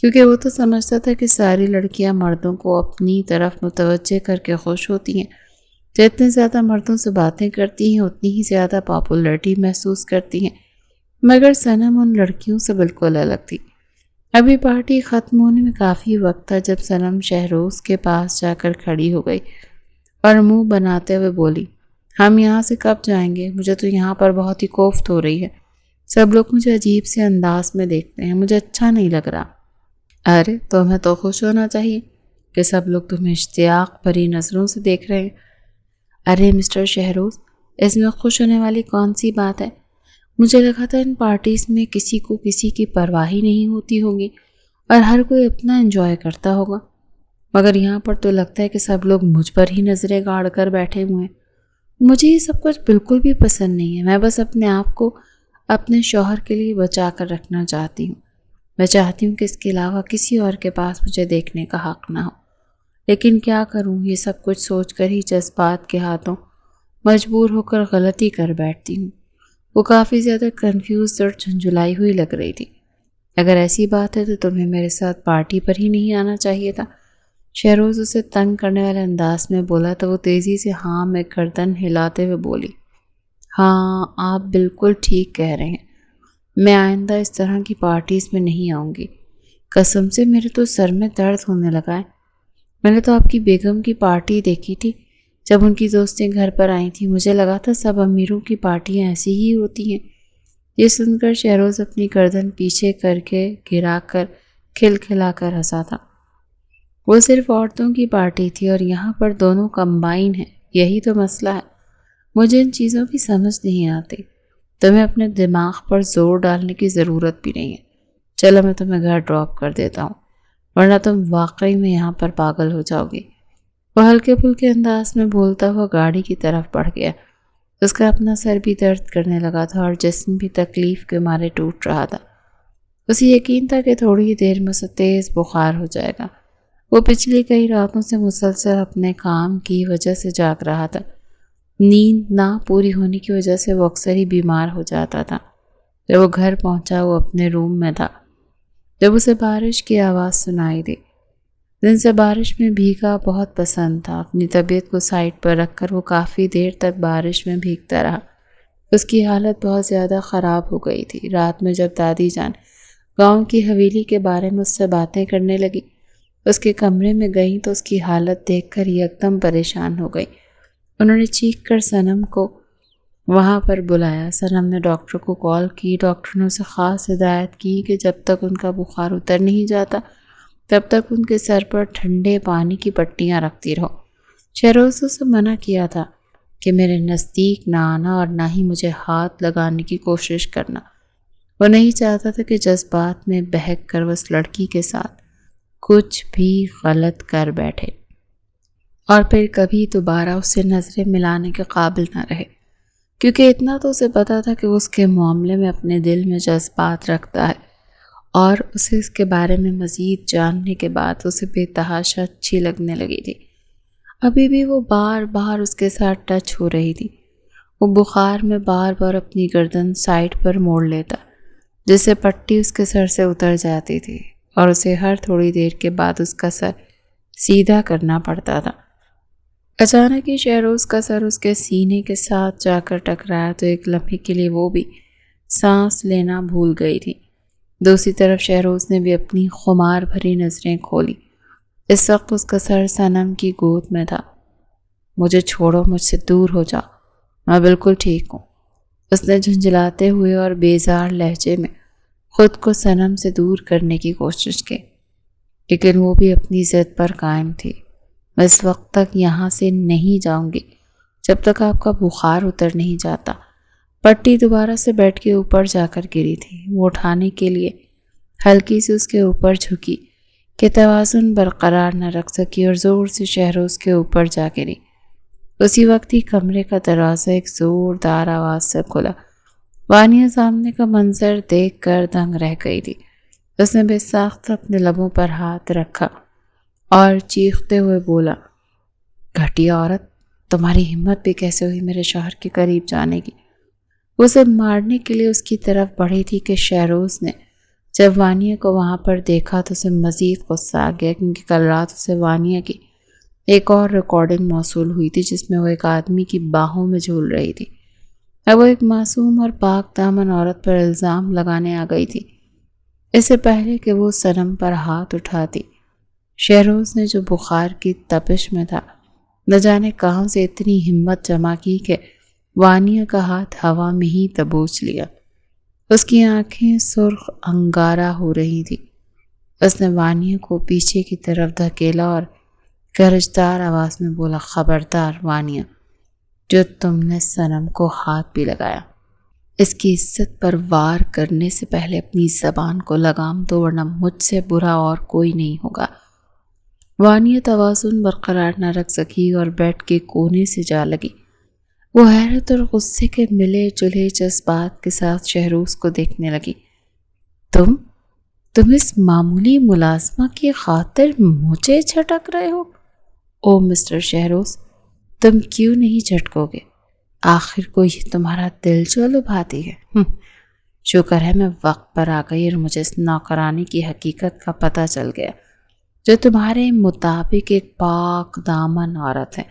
کیونکہ وہ تو سمجھتا تھا کہ ساری لڑکیاں مردوں کو اپنی طرف متوجہ کر کے خوش ہوتی ہیں۔ جتنے زیادہ مردوں سے باتیں کرتی ہیں اتنی ہی زیادہ پاپولرٹی محسوس کرتی ہیں، مگر صنم ان لڑکیوں سے بالکل الگ تھی۔ ابھی پارٹی ختم ہونے میں کافی وقت تھا جب صنم شہروز کے پاس جا کر کھڑی ہو گئی اور منہ بناتے ہوئے بولی، ہم یہاں سے کب جائیں گے؟ مجھے تو یہاں پر بہت ہی کوفت ہو رہی ہے۔ سب لوگ مجھے عجیب سے انداز میں دیکھتے ہیں، مجھے اچھا نہیں لگ رہا۔ ارے تمہیں تو خوش ہونا چاہیے کہ سب لوگ تمہیں اشتیاق بھری نظروں سے دیکھ رہے ہیں۔ ارے مسٹر شہروز، اس میں خوش ہونے والی کون سی بات ہے؟ مجھے لگا تھا ان پارٹیز میں کسی کو کسی کی پرواہ ہی نہیں ہوتی ہوگی اور ہر کوئی اپنا انجوائے کرتا ہوگا، مگر یہاں پر تو لگتا ہے کہ سب لوگ مجھ پر ہی نظریں گاڑ کر بیٹھے ہوئے ہیں۔ مجھے یہ سب کچھ بالکل بھی پسند نہیں ہے۔ میں بس اپنے آپ کو اپنے شوہر کے لیے بچا کر رکھنا چاہتی ہوں۔ میں چاہتی ہوں کہ اس کے علاوہ کسی اور کے پاس مجھے دیکھنے کا حق نہ ہو، لیکن کیا کروں، یہ سب کچھ سوچ کر ہی جذبات کے ہاتھوں مجبور ہو کر غلطی کر بیٹھتی ہوں۔ وہ کافی زیادہ کنفیوز اور جھنجھلائی ہوئی لگ رہی تھی۔ اگر ایسی بات ہے تو تمہیں میرے ساتھ پارٹی پر ہی نہیں آنا چاہیے تھا۔ شہروز اسے تنگ کرنے والے انداز میں بولا تو وہ تیزی سے ہاں میں گردن ہلاتے ہوئے بولی، ہاں آپ بالکل ٹھیک کہہ رہے ہیں، میں آئندہ اس طرح کی پارٹیز میں نہیں آؤں گی۔ قسم سے میرے تو سر میں درد ہونے لگا ہے۔ میں نے تو آپ کی بیگم کی پارٹی دیکھی تھی جب ان کی دوستیں گھر پر آئی تھیں، مجھے لگا تھا سب امیروں کی پارٹیاں ایسی ہی ہوتی ہیں۔ یہ سن کر شہروز اپنی گردن پیچھے کر کے گرا کر کھلکھلا کر ہنسا تھا۔ وہ صرف عورتوں کی پارٹی تھی اور یہاں پر دونوں کمبائن ہیں، یہی تو مسئلہ ہے۔ مجھے ان چیزوں کی سمجھ نہیں آتی۔ تمہیں اپنے دماغ پر زور ڈالنے کی ضرورت بھی نہیں ہے۔ چلو میں تمہیں گھر ڈراپ کر دیتا ہوں، ورنہ تم واقعی میں یہاں پر پاگل ہو جاؤ گی۔ وہ ہلکے پھلکے انداز میں بولتا ہوا گاڑی کی طرف بڑھ گیا۔ اس کا اپنا سر بھی درد کرنے لگا تھا اور جسم بھی تکلیف کے مارے ٹوٹ رہا تھا۔ اسے یقین تھا کہ تھوڑی ہی دیر میں اسے تیز بخار ہو جائے گا۔ وہ پچھلی کئی راتوں سے مسلسل اپنے کام کی وجہ سے جاگ رہا تھا۔ نیند نہ پوری ہونے کی وجہ سے وہ اکثر ہی بیمار ہو جاتا تھا۔ جب وہ گھر پہنچا وہ اپنے روم میں تھا جب اسے بارش کی آواز سنائی دی۔ دن سے بارش میں بھیگا بہت پسند تھا۔ اپنی طبیعت کو سائڈ پر رکھ کر وہ کافی دیر تک بارش میں بھیگتا رہا۔ اس کی حالت بہت زیادہ خراب ہو گئی تھی۔ رات میں جب دادی جان گاؤں کی حویلی کے بارے میں اس سے باتیں کرنے لگی، اس کے کمرے میں گئیں تو اس کی حالت دیکھ کر یکدم پریشان ہو گئی۔ انہوں نے چیخ کر صنم کو وہاں پر بلایا۔ صنم نے ڈاکٹر کو کال کی۔ ڈاکٹر نے اسے خاص ہدایت کی کہ جب تک ان کا بخار اتر نہیں جاتا تب تک ان کے سر پر ٹھنڈے پانی کی پٹیاں رکھتی رہو۔ شہروز سے منع کیا تھا کہ میرے نزدیک نہ آنا اور نہ ہی مجھے ہاتھ لگانے کی کوشش کرنا۔ وہ نہیں چاہتا تھا کہ جذبات میں بہک کر وہ اس لڑکی کے ساتھ کچھ بھی غلط کر بیٹھے اور پھر کبھی دوبارہ اس سے نظریں ملانے کے قابل نہ رہے، کیونکہ اتنا تو اسے پتا تھا کہ وہ اس کے معاملے میں اپنے دل میں جذبات رکھتا ہے اور اسے اس کے بارے میں مزید جاننے کے بعد اسے بے تحاشا اچھی لگنے لگی تھی۔ ابھی بھی وہ بار بار اس کے ساتھ ٹچ ہو رہی تھی۔ وہ بخار میں بار بار اپنی گردن سائڈ پر موڑ لیتا جس سے پٹی اس کے سر سے اتر جاتی تھی اور اسے ہر تھوڑی دیر کے بعد اس کا سر سیدھا کرنا پڑتا تھا۔ اچانک ہی شہروز کا سر اس کے سینے کے ساتھ جا کر ٹکرایا تو ایک لمحے کے لیے وہ بھی سانس لینا بھول گئی تھی۔ دوسری طرف شہروز نے بھی اپنی خمار بھری نظریں کھولی۔ اس وقت اس کا سر صنم کی گود میں تھا۔ مجھے چھوڑو، مجھ سے دور ہو جا، میں بالکل ٹھیک ہوں۔ اس نے جھنجھلاتے ہوئے اور بیزار لہجے میں خود کو صنم سے دور کرنے کی کوشش کی، لیکن وہ بھی اپنی ضد پر قائم تھی۔ میں اس وقت تک یہاں سے نہیں جاؤں گی جب تک آپ کا بخار اتر نہیں جاتا۔ پٹی دوبارہ سے بیڈ کے اوپر جا کر گری تھی۔ وہ اٹھانے کے لیے ہلکی سے اس کے اوپر جھکی کہ توازن برقرار نہ رکھ سکی اور زور سے شہروز کے اوپر جا گری۔ اسی وقت ہی کمرے کا دروازہ ایک زوردار آواز سے کھلا۔ وانیہ سامنے کا منظر دیکھ کر دنگ رہ گئی تھی۔ اس نے بے ساختہ اپنے لبوں پر ہاتھ رکھا اور چیختے ہوئے بولا، گھٹیا عورت، تمہاری ہمت بھی کیسے ہوئی میرے شوہر کے قریب جانے کی؟ وہ اسے مارنے کے لیے اس کی طرف بڑھی تھی کہ شہروز نے جب وانیہ کو وہاں پر دیکھا تو اسے مزید غصہ آ گیا، کیونکہ کل رات اسے وانیہ کی ایک اور ریکارڈنگ موصول ہوئی تھی جس میں وہ ایک آدمی کی باہوں میں جھول رہی تھی۔ اب وہ ایک معصوم اور پاک دامن عورت پر الزام لگانے آ گئی تھی، اس سے پہلے کہ وہ صنم پر ہاتھ اٹھاتی۔ شہروز نے جو بخار کی تپش میں تھا، نہ جانے کہاں سے اتنی ہمت جمع کی کہ وانیہ کا ہاتھ ہوا میں ہی دبوچ لیا۔ اس کی آنکھیں سرخ انگارہ ہو رہی تھی۔ اس نے وانیہ کو پیچھے کی طرف دھکیلا اور گرجدار آواز میں بولا، خبردار وانیہ، جو تم نے صنم کو ہاتھ بھی لگایا، اس کی عزت پر وار کرنے سے پہلے اپنی زبان کو لگام دو، ورنہ مجھ سے برا اور کوئی نہیں ہوگا۔ وانیہ توازن برقرار نہ رکھ سکی اور بیڈ کے کونے سے جا لگی۔ وہ حیرت اور غصے کے ملے جلے جذبات کے ساتھ شہروز کو دیکھنے لگی۔ تم اس معمولی ملازمہ کی خاطر مجھے جھٹک رہے ہو؟ او مسٹر شہروز، تم کیوں نہیں جھٹکو گے؟ آخر کو یہ تمہارا دل جو لبھاتی ہے۔ شکر ہے میں وقت پر آ گئی اور مجھے اس نوکرانی کی حقیقت کا پتہ چل گیا، جو تمہارے مطابق ایک پاک دامن عورت ہے،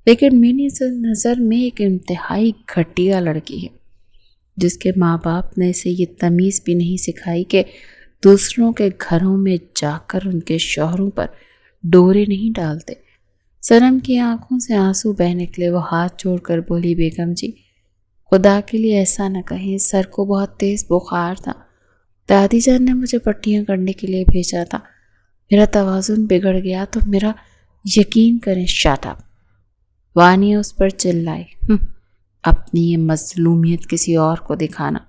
لیکن میری نظر میں ایک انتہائی گھٹیا لڑکی ہے، جس کے ماں باپ نے اسے یہ تمیز بھی نہیں سکھائی کہ دوسروں کے گھروں میں جا کر ان کے شوہروں پر ڈورے نہیں ڈالتے۔ صنم کی آنکھوں سے آنسو بہہ نکلے۔ وہ ہاتھ جوڑ کر بولی، بیگم جی، خدا کے لیے ایسا نہ کہیں، سر کو بہت تیز بخار تھا، دادی جان نے مجھے پٹیاں کرنے کے لیے بھیجا تھا، میرا توازن بگڑ گیا تو میرا یقین کریں۔ Shut up! وانیہ اس پر چلائی، اپنی یہ مظلومیت کسی اور کو دکھانا۔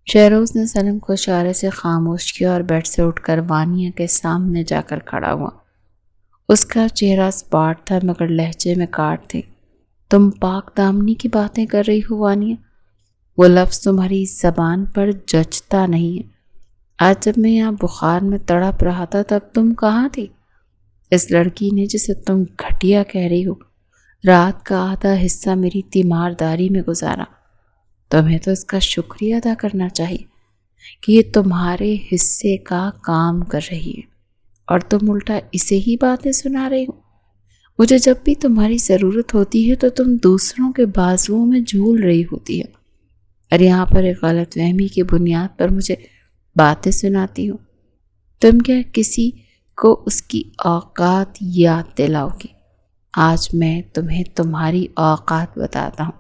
شہروز نے صنم کو اشارے سے خاموش کیا اور بیڈ سے اٹھ کر وانیہ کے سامنے جا کر کھڑا ہوا۔ اس کا چہرہ سپاٹ تھا مگر لہجے میں کاٹ تھی۔ تم پاک دامنی کی باتیں کر رہی ہو وانیہ؟ وہ لفظ تمہاری زبان پر جچتا نہیں ہے۔ آج جب میں یہاں بخار میں تڑپ رہا تھا تب تم کہاں تھی؟ اس لڑکی نے، جسے تم گھٹیا کہہ رہی ہو، رات کا آدھا حصہ میری تیمارداری میں گزارا۔ تمہیں تو اس کا شکریہ ادا کرنا چاہیے کہ یہ تمہارے حصے کا کام کر رہی ہے اور تم الٹا اسے ہی باتیں سنا رہی ہو۔ مجھے جب بھی تمہاری ضرورت ہوتی ہے تو تم دوسروں کے بازوؤں میں جھول رہی ہوتی ہے، اور یہاں پر ایک غلط فہمی کی بنیاد پر مجھے باتیں سناتی ہو۔ تم کیا کسی کو اس کی اوقات یاد دلاؤ گی؟ آج میں تمہیں تمہاری اوقات بتاتا ہوں۔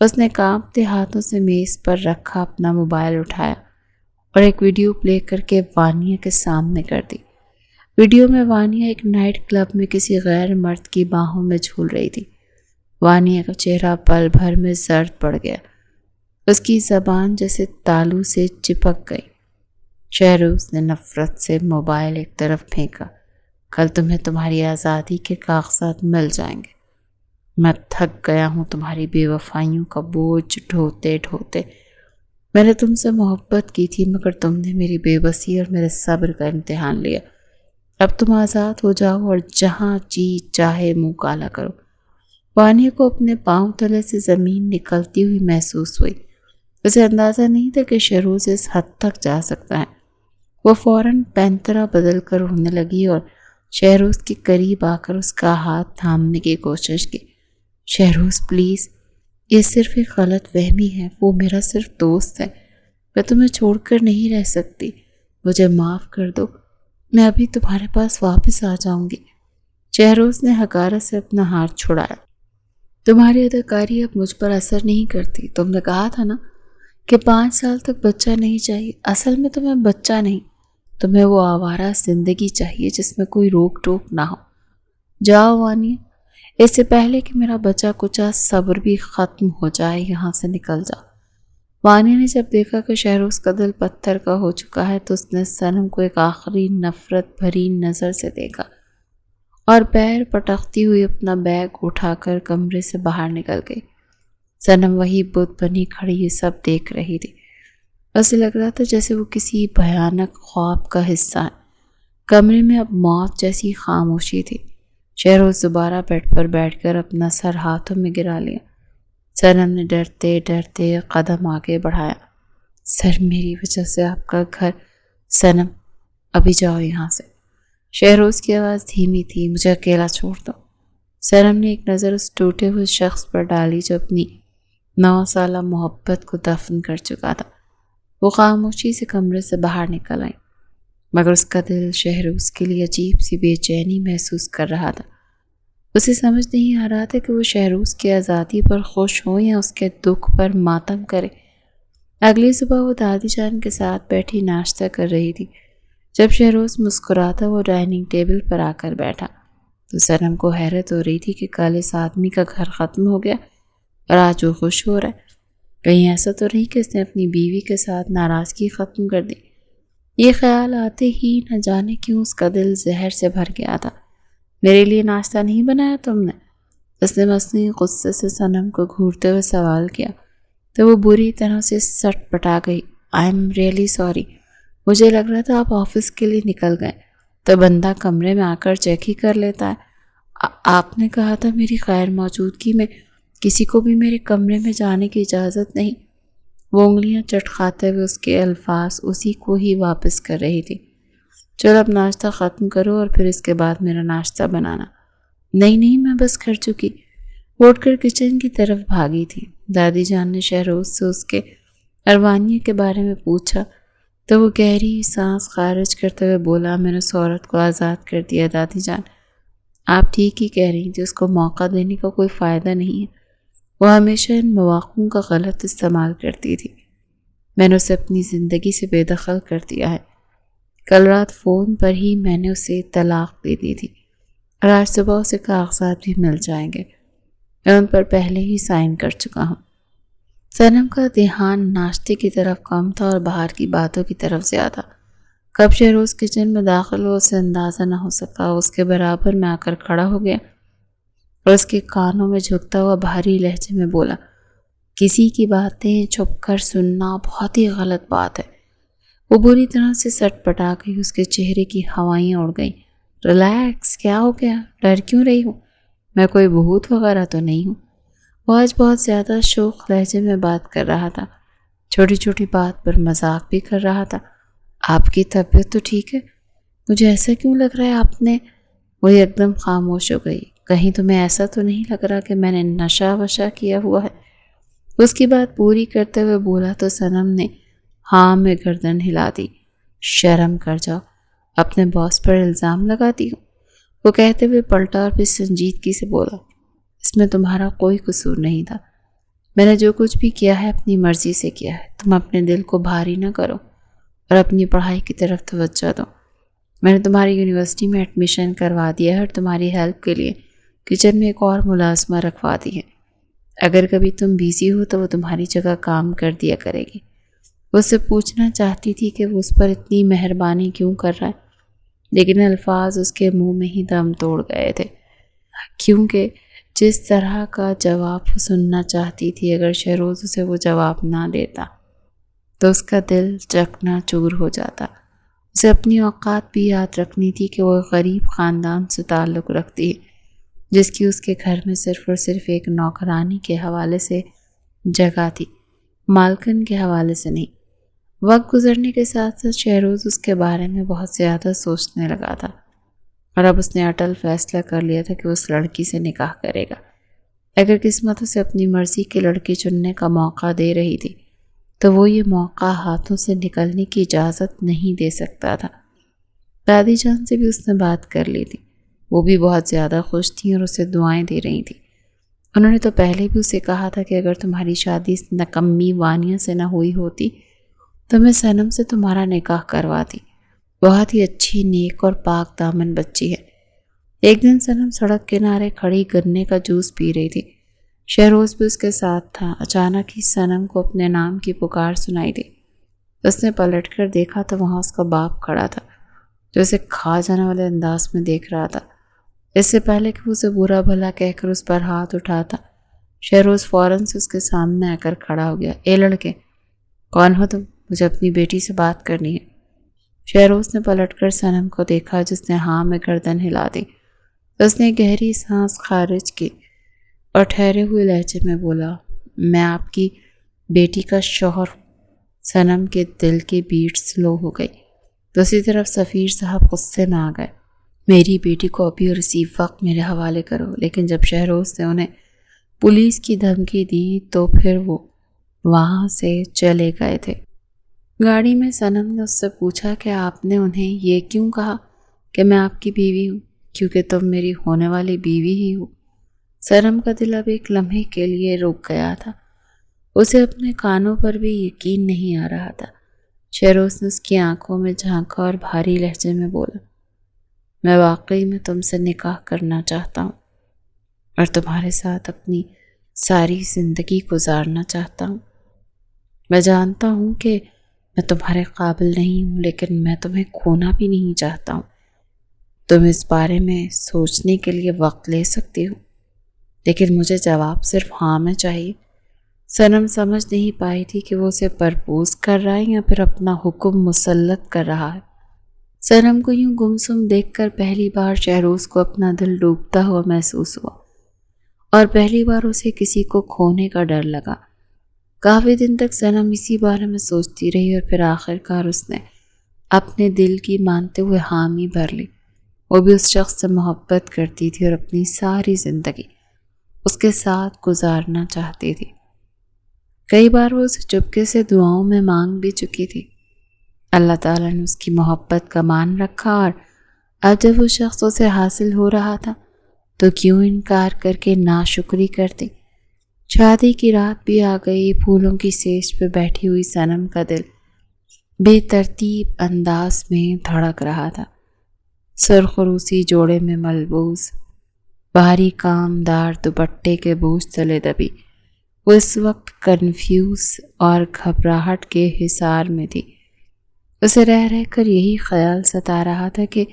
اس نے کانپتے ہاتھوں سے میز پر رکھا اپنا موبائل اٹھایا اور ایک ویڈیو پلے کر کے وانیہ کے سامنے کر دی۔ ویڈیو میں وانیہ ایک نائٹ کلب میں کسی غیر مرد کی باہوں میں جھول رہی تھی۔ وانیہ کا چہرہ پل بھر میں زرد پڑ گیا، اس کی زبان جیسے تالو سے چپک گئی۔ شہروز نے نفرت سے موبائل ایک طرف پھینکا۔ کل تمہیں تمہاری آزادی کے کاغذات مل جائیں گے۔ میں تھک گیا ہوں تمہاری بے وفائیوں کا بوجھ ڈھوتے ڈھوتے۔ میں نے تم سے محبت کی تھی مگر تم نے میری بے بسی اور میرے صبر کا امتحان لیا۔ اب تم آزاد ہو جاؤ اور جہاں جی چاہے منہ کالا کرو۔ وانیہ کو اپنے پاؤں تلے سے زمین نکلتی ہوئی محسوس ہوئی۔ اسے اندازہ نہیں تھا کہ شہروز اس حد تک جا سکتا ہے۔ وہ فوراً پینترا بدل کر رونے لگی اور شہروز کے قریب آ کر اس کا ہاتھ تھامنے کی کوشش کی۔ شہروز پلیز، یہ صرف ایک غلط فہمی ہے، وہ میرا صرف دوست ہے، میں تمہیں چھوڑ کر نہیں رہ سکتی، مجھے معاف کر دو، میں ابھی تمہارے پاس واپس آ جاؤں گی۔ شہروز نے حقارت سے اپنا ہاتھ چھڑایا۔ تمہاری اداکاری اب مجھ پر اثر نہیں کرتی۔ تم نے کہا تھا نا کہ 5 سال تک بچہ نہیں چاہیے۔ اصل میں تمہیں بچہ نہیں، تمہیں وہ آوارہ زندگی چاہیے جس میں کوئی روک ٹوک نہ ہو۔ جاؤ وانیہ، اس سے پہلے کہ میرا بچا کچا صبر بھی ختم ہو جائے یہاں سے نکل جا۔ وانیہ نے جب دیکھا کہ شہروز کا دل پتھر کا ہو چکا ہے تو اس نے صنم کو ایک آخری نفرت بھری نظر سے دیکھا اور پیر پٹکتی ہوئی اپنا بیگ اٹھا کر کمرے سے باہر نکل گئی۔ صنم وہی بت بنی کھڑی یہ سب دیکھ رہی تھی۔ اسے لگ رہا تھا جیسے وہ کسی بھیانک خواب کا حصہ ہے۔ کمرے میں اب موت جیسی خاموشی تھی۔ شہروز دوبارہ بیڈ پر بیٹھ کر اپنا سر ہاتھوں میں گرا لیا۔ صنم نے ڈرتے ڈرتے قدم آگے بڑھایا۔ سر میری وجہ سے آپ کا گھر، صنم ابھی جاؤ یہاں سے۔ شہروز کی آواز دھیمی تھی، مجھے اکیلا چھوڑ دو۔ صنم نے ایک نظر اس ٹوٹے ہوئے شخص پر ڈالی جو اپنی 9 سالہ محبت کو دفن کر چکا تھا۔ وہ خاموشی سے کمرے سے باہر نکل آئی، مگر اس کا دل شہروز کے لیے عجیب سی بے چینی محسوس کر رہا تھا۔ اسے سمجھ نہیں آ رہا تھا کہ وہ شہروز کی آزادی پر خوش ہو یا اس کے دکھ پر ماتم کرے۔ اگلی صبح وہ دادی جان کے ساتھ بیٹھی ناشتہ کر رہی تھی۔ جب شہروز مسکراتا وہ ڈائننگ ٹیبل پر آ کر بیٹھا تو صنم کو حیرت ہو رہی تھی کہ کل اس آدمی کا گھر ختم ہو گیا اور آج وہ خوش ہو رہا ہے۔ کہیں ایسا تو نہیں کہ اس نے اپنی بیوی کے ساتھ ناراضگی ختم کر دی۔ یہ خیال آتے ہی نہ جانے کیوں اس کا دل زہر سے بھر گیا تھا۔ میرے لیے ناشتہ نہیں بنایا تم نے؟ اس نے مصنوعی غصے سے صنم کو گھورتے ہوئے سوال کیا تو وہ بری طرح سے سٹ پٹا گئی۔ آئی ایم ریئلی سوری، مجھے لگ رہا تھا آپ آفس کے لیے نکل گئے تو بندہ کمرے میں آ کر چیک ہی کر لیتا ہے۔ آپ نے کہا تھا میری غیر موجودگی میں کسی کو بھی میرے کمرے میں جانے کی اجازت نہیں۔ وہ انگلیاں چٹکھاتے ہوئے اس کے الفاظ اسی کو ہی واپس کر رہی تھی۔ چلو اب ناشتہ ختم کرو اور پھر اس کے بعد میرا ناشتہ بنانا۔ نہیں میں بس کر چکی۔ وہ اٹھ کر کچن کی طرف بھاگی تھی۔ دادی جان نے شہروز سے اس کے اروانیہ کے بارے میں پوچھا تو وہ گہری سانس خارج کرتے ہوئے بولا، میں نے اس عورت کو آزاد کر دیا دادی جان۔ آپ ٹھیک ہی کہہ رہی تھی، اس کو موقع دینے کا کوئی فائدہ نہیں ہے۔ وہ ہمیشہ ان مواقعوں کا غلط استعمال کرتی تھی۔ میں نے اسے اپنی زندگی سے بے دخل کر دیا ہے۔ کل رات فون پر ہی میں نے اسے طلاق دے دی تھی اور آج صبح اسے کاغذات بھی مل جائیں گے۔ میں ان پر پہلے ہی سائن کر چکا ہوں۔ صنم کا دھیان ناشتے کی طرف کم تھا اور باہر کی باتوں کی طرف زیادہ۔ کب شہروز کچن میں داخل ہو اسے اندازہ نہ ہو سکا۔ اس کے برابر میں آ کر کھڑا ہو گیا اور اس کے کانوں میں جھکتا ہوا بھاری لہجے میں بولا، کسی کی باتیں چھپ کر سننا بہت ہی غلط بات ہے۔ وہ بری طرح سے سٹ پٹا گئی، اس کے چہرے کی ہوائیں اڑ گئیں۔ ریلیکس، کیا ہو گیا؟ ڈر کیوں رہی ہوں؟ میں کوئی بھوت وغیرہ تو نہیں ہوں۔ وہ آج بہت زیادہ شوخ لہجے میں بات کر رہا تھا، چھوٹی چھوٹی بات پر مذاق بھی کر رہا تھا۔ آپ کی طبیعت تو ٹھیک ہے؟ مجھے ایسا کیوں لگ رہا ہے آپ نے؟ وہ ایک دم خاموش ہو گئی۔ کہیں تمہیں ایسا تو نہیں لگ رہا کہ میں نے نشہ وشا کیا ہوا ہے؟ اس کی بات پوری کرتے ہوئے بولا تو صنم نے ہاں میں گردن ہلا دی۔ شرم کر جاؤ، اپنے باس پر الزام لگاتی ہوں۔ وہ کہتے ہوئے پلٹا اور پھر سنجیدگی سے بولا، اس میں تمہارا کوئی قصور نہیں تھا۔ میں نے جو کچھ بھی کیا ہے اپنی مرضی سے کیا ہے۔ تم اپنے دل کو بھاری نہ کرو اور اپنی پڑھائی کی طرف توجہ دو۔ میں نے تمہاری یونیورسٹی میں ایڈمیشن کروا دیا ہے اور تمہاری ہیلپ کے لیے کچن میں ایک اور ملازمہ رکھوا دی ہے۔ اگر کبھی تم بیزی ہو تو وہ تمہاری جگہ کام کر دیا کرے گی۔ وہ اس سے پوچھنا چاہتی تھی کہ وہ اس پر اتنی مہربانی کیوں کر رہا ہے، لیکن الفاظ اس کے منہ میں ہی دم توڑ گئے تھے، کیونکہ جس طرح کا جواب وہ سننا چاہتی تھی اگر شہروز اسے وہ جواب نہ دیتا تو اس کا دل چکنا چور ہو جاتا۔ اسے اپنی اوقات بھی یاد رکھنی تھی کہ وہ غریب خاندان سے تعلق رکھتی ہے جس کی اس کے گھر میں صرف اور صرف ایک نوکرانی کے حوالے سے جگہ تھی، مالکن کے حوالے سے نہیں۔ وقت گزرنے کے ساتھ ساتھ شہروز اس کے بارے میں بہت زیادہ سوچنے لگا تھا اور اب اس نے اٹل فیصلہ کر لیا تھا کہ وہ اس لڑکی سے نکاح کرے گا۔ اگر قسمت اسے اپنی مرضی کی لڑکی چننے کا موقع دے رہی تھی تو وہ یہ موقع ہاتھوں سے نکلنے کی اجازت نہیں دے سکتا تھا۔ دادی جان سے بھی اس نے بات کر لی تھی، وہ بھی بہت زیادہ خوش تھیں اور اسے دعائیں دے رہی تھیں۔ انہوں نے تو پہلے بھی اسے کہا تھا کہ اگر تمہاری شادی اس نکمی وانیہ سے نہ ہوئی ہوتی تو میں صنم سے تمہارا نکاح کرواتی۔ بہت ہی اچھی، نیک اور پاک دامن بچی ہے۔ ایک دن صنم سڑک کنارے کھڑی گنے کا جوس پی رہی تھی۔ شہروز بھی اس کے ساتھ تھا۔ اچانک ہی صنم کو اپنے نام کی پکار سنائی دی۔ اس نے پلٹ کر دیکھا تو وہاں اس کا باپ کھڑا تھا، جو اسے کھا جانے والے انداز میں دیکھ رہا تھا۔ اس سے پہلے کہ وہ اسے برا بھلا کہہ کر اس پر ہاتھ اٹھاتا، شہروز فوراً سے اس کے سامنے آ کر کھڑا ہو گیا۔ اے لڑکے، کون ہو تم؟ مجھے اپنی بیٹی سے بات کرنی ہے۔ شہروز نے پلٹ کر صنم کو دیکھا، جس نے ہاں میں گردن ہلا دی۔ اس نے گہری سانس خارج کی اور ٹھہرے ہوئے لہجے میں بولا، میں آپ کی بیٹی کا شوہر ہوں۔ صنم کے دل کی بیٹ سلو ہو گئی۔ دوسری طرف سفیر صاحب غصے میں آ گئے۔ میری بیٹی کو ابھی اور اسی وقت میرے حوالے کرو۔ لیکن جب شہروز نے انہیں پولیس کی دھمکی دی تو پھر وہ وہاں سے چلے گئے تھے۔ گاڑی میں صنم نے اس سے پوچھا کہ آپ نے انہیں یہ کیوں کہا کہ میں آپ کی بیوی ہوں؟ کیونکہ تم میری ہونے والی بیوی ہی ہو۔ صنم کا دل اب ایک لمحے کے لیے رک گیا تھا۔ اسے اپنے کانوں پر بھی یقین نہیں آ رہا تھا۔ شہروز نے اس کی آنکھوں میں جھانکا اور بھاری لہجے میں بولا، میں واقعی میں تم سے نکاح کرنا چاہتا ہوں اور تمہارے ساتھ اپنی ساری زندگی گزارنا چاہتا ہوں۔ میں جانتا ہوں کہ میں تمہارے قابل نہیں ہوں، لیکن میں تمہیں کھونا بھی نہیں چاہتا ہوں۔ تم اس بارے میں سوچنے کے لیے وقت لے سکتی ہو، لیکن مجھے جواب صرف ہاں میں چاہیے۔ صنم سمجھ نہیں پائی تھی کہ وہ اسے پرپوز کر رہا ہے یا پھر اپنا حکم مسلط کر رہا ہے۔ صنم کو یوں گمسم دیکھ کر پہلی بار شہروز کو اپنا دل ڈوبتا ہوا محسوس ہوا، اور پہلی بار اسے کسی کو کھونے کا ڈر لگا۔ کافی دن تک صنم اسی بارے میں سوچتی رہی اور پھر آخر کار اس نے اپنے دل کی مانتے ہوئے حامی بھر لی۔ وہ بھی اس شخص سے محبت کرتی تھی اور اپنی ساری زندگی اس کے ساتھ گزارنا چاہتی تھی۔ کئی بار وہ اسے چپکے سے دعاؤں میں مانگ بھی چکی تھی۔ اللہ تعالیٰ نے اس کی محبت کا مان رکھا، اور اب جب وہ شخص اسے حاصل ہو رہا تھا تو کیوں انکار کر کے ناشکری کرتی۔ شادی کی رات بھی آ گئی۔ پھولوں کی سیج پہ بیٹھی ہوئی صنم کا دل بے ترتیب انداز میں دھڑک رہا تھا۔ سرخ روسی جوڑے میں ملبوس بھاری کامدار دوپٹے کے بوجھ تلے دبی وہ اس وقت کنفیوز اور گھبراہٹ کے حصار میں تھی۔ اسے رہ کر یہی خیال ستا رہا تھا کہ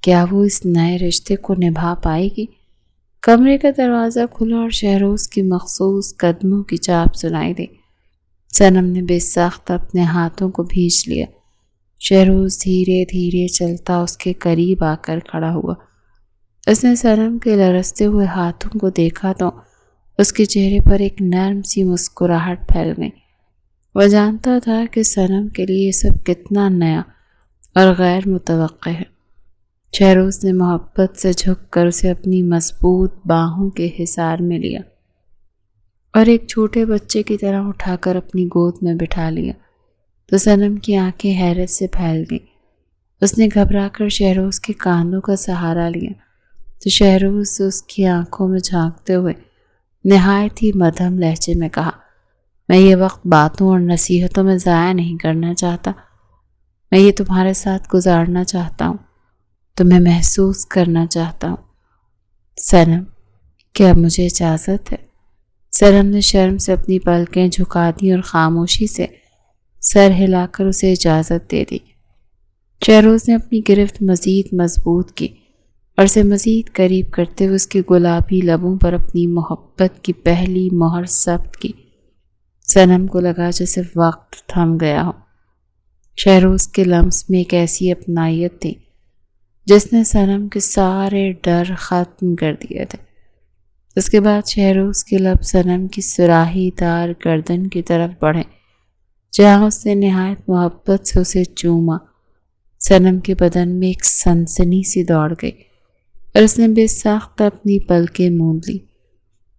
کیا وہ اس نئے رشتے کو نبھا پائے گی۔ کمرے کا دروازہ کھلا اور شہروز کی مخصوص قدموں کی چاپ سنائی دی۔ صنم نے بے ساختہ اپنے ہاتھوں کو بھیج لیا۔ شہروز دھیرے دھیرے چلتا اس کے قریب آ کر کھڑا ہوا۔ اس نے صنم کے لرزتے ہوئے ہاتھوں کو دیکھا تو اس کے چہرے پر ایک نرم سی مسکراہٹ پھیل گئی۔ وہ جانتا تھا کہ صنم کے لیے یہ سب کتنا نیا اور غیر متوقع ہے۔ شہروز نے محبت سے جھک کر اسے اپنی مضبوط باہوں کے حصار میں لیا اور ایک چھوٹے بچے کی طرح اٹھا کر اپنی گود میں بٹھا لیا تو صنم کی آنکھیں حیرت سے پھیل گئیں۔ اس نے گھبرا کر شہروز کے کاندھوں کا سہارا لیا تو شہروز اس کی آنکھوں میں جھانکتے ہوئے نہایت ہی مدھم لہجے میں کہا، میں یہ وقت باتوں اور نصیحتوں میں ضائع نہیں کرنا چاہتا۔ میں یہ تمہارے ساتھ گزارنا چاہتا ہوں، تمہیں محسوس کرنا چاہتا ہوں۔ صنم، کیا مجھے اجازت ہے؟ صنم نے شرم سے اپنی پلکیں جھکا دیں اور خاموشی سے سر ہلا کر اسے اجازت دے دی۔ شہروز نے اپنی گرفت مزید مضبوط کی اور اسے مزید قریب کرتے ہوئے اس کے گلابی لبوں پر اپنی محبت کی پہلی مہر ثبت کی۔ صنم کو لگا جیسے وقت تھم گیا ہو۔ شہروز کے لمس میں ایک ایسی اپنائیت تھی جس نے صنم کے سارے ڈر ختم کر دیے تھے۔ اس کے بعد شہروز کے لب صنم کی سراہی دار گردن کی طرف بڑھے، جہاں اس نے نہایت محبت سے اسے چوما۔ صنم کے بدن میں ایک سنسنی سی دوڑ گئی اور اس نے بے ساختہ اپنی پلکیں موند لی۔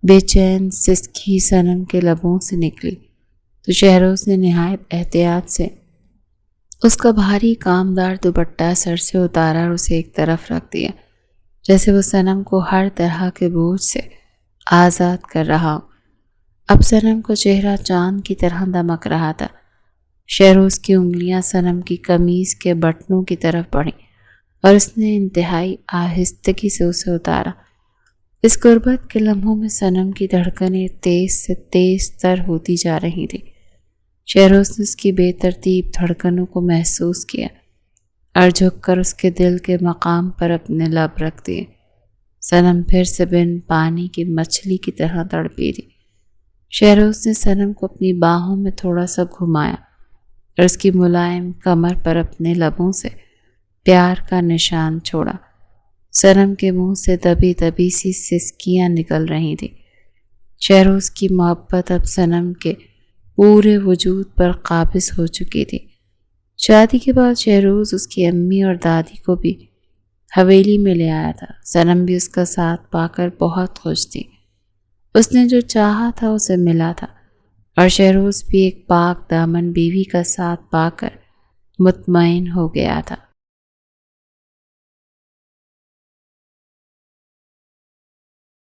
بے چین سسکی صنم کے لبوں سے نکلی تو شہروز نے نہایت احتیاط سے اس کا بھاری کامدار دوپٹہ سر سے اتارا اور اسے ایک طرف رکھ دیا، جیسے وہ صنم کو ہر طرح کے بوجھ سے آزاد کر رہا ہو۔ اب صنم کو چہرہ چاند کی طرح دمک رہا تھا۔ شہروز کی انگلیاں صنم کی قمیض کے بٹنوں کی طرف بڑھیں اور اس نے انتہائی آہستگی سے اسے اتارا۔ اس غربت کے لمحوں میں صنم کی دھڑکنیں تیز سے تیز تر ہوتی جا رہی تھی۔ شہروز نے اس کی بے ترتیب دھڑکنوں کو محسوس کیا اور جھک کر اس کے دل کے مقام پر اپنے لب رکھ دیے۔ صنم پھر سے بن پانی کی مچھلی کی طرح تڑپی تھی۔ شہروز نے صنم کو اپنی باہوں میں تھوڑا سا گھمایا اور اس کی ملائم کمر پر اپنے لبوں سے پیار کا نشان چھوڑا۔ صنم کے منہ سے دبی دبی سی سسکیاں نکل رہی تھی۔ شہروز کی محبت اب صنم کے پورے وجود پر قابض ہو چکی تھی۔ شادی کے بعد شہروز اس کی امی اور دادی کو بھی حویلی میں لے آیا تھا۔ صنم بھی اس کا ساتھ پا کر بہت خوش تھی۔ اس نے جو چاہا تھا اسے ملا تھا اور شہروز بھی ایک پاک دامن بیوی کا ساتھ پا کر مطمئن ہو گیا تھا۔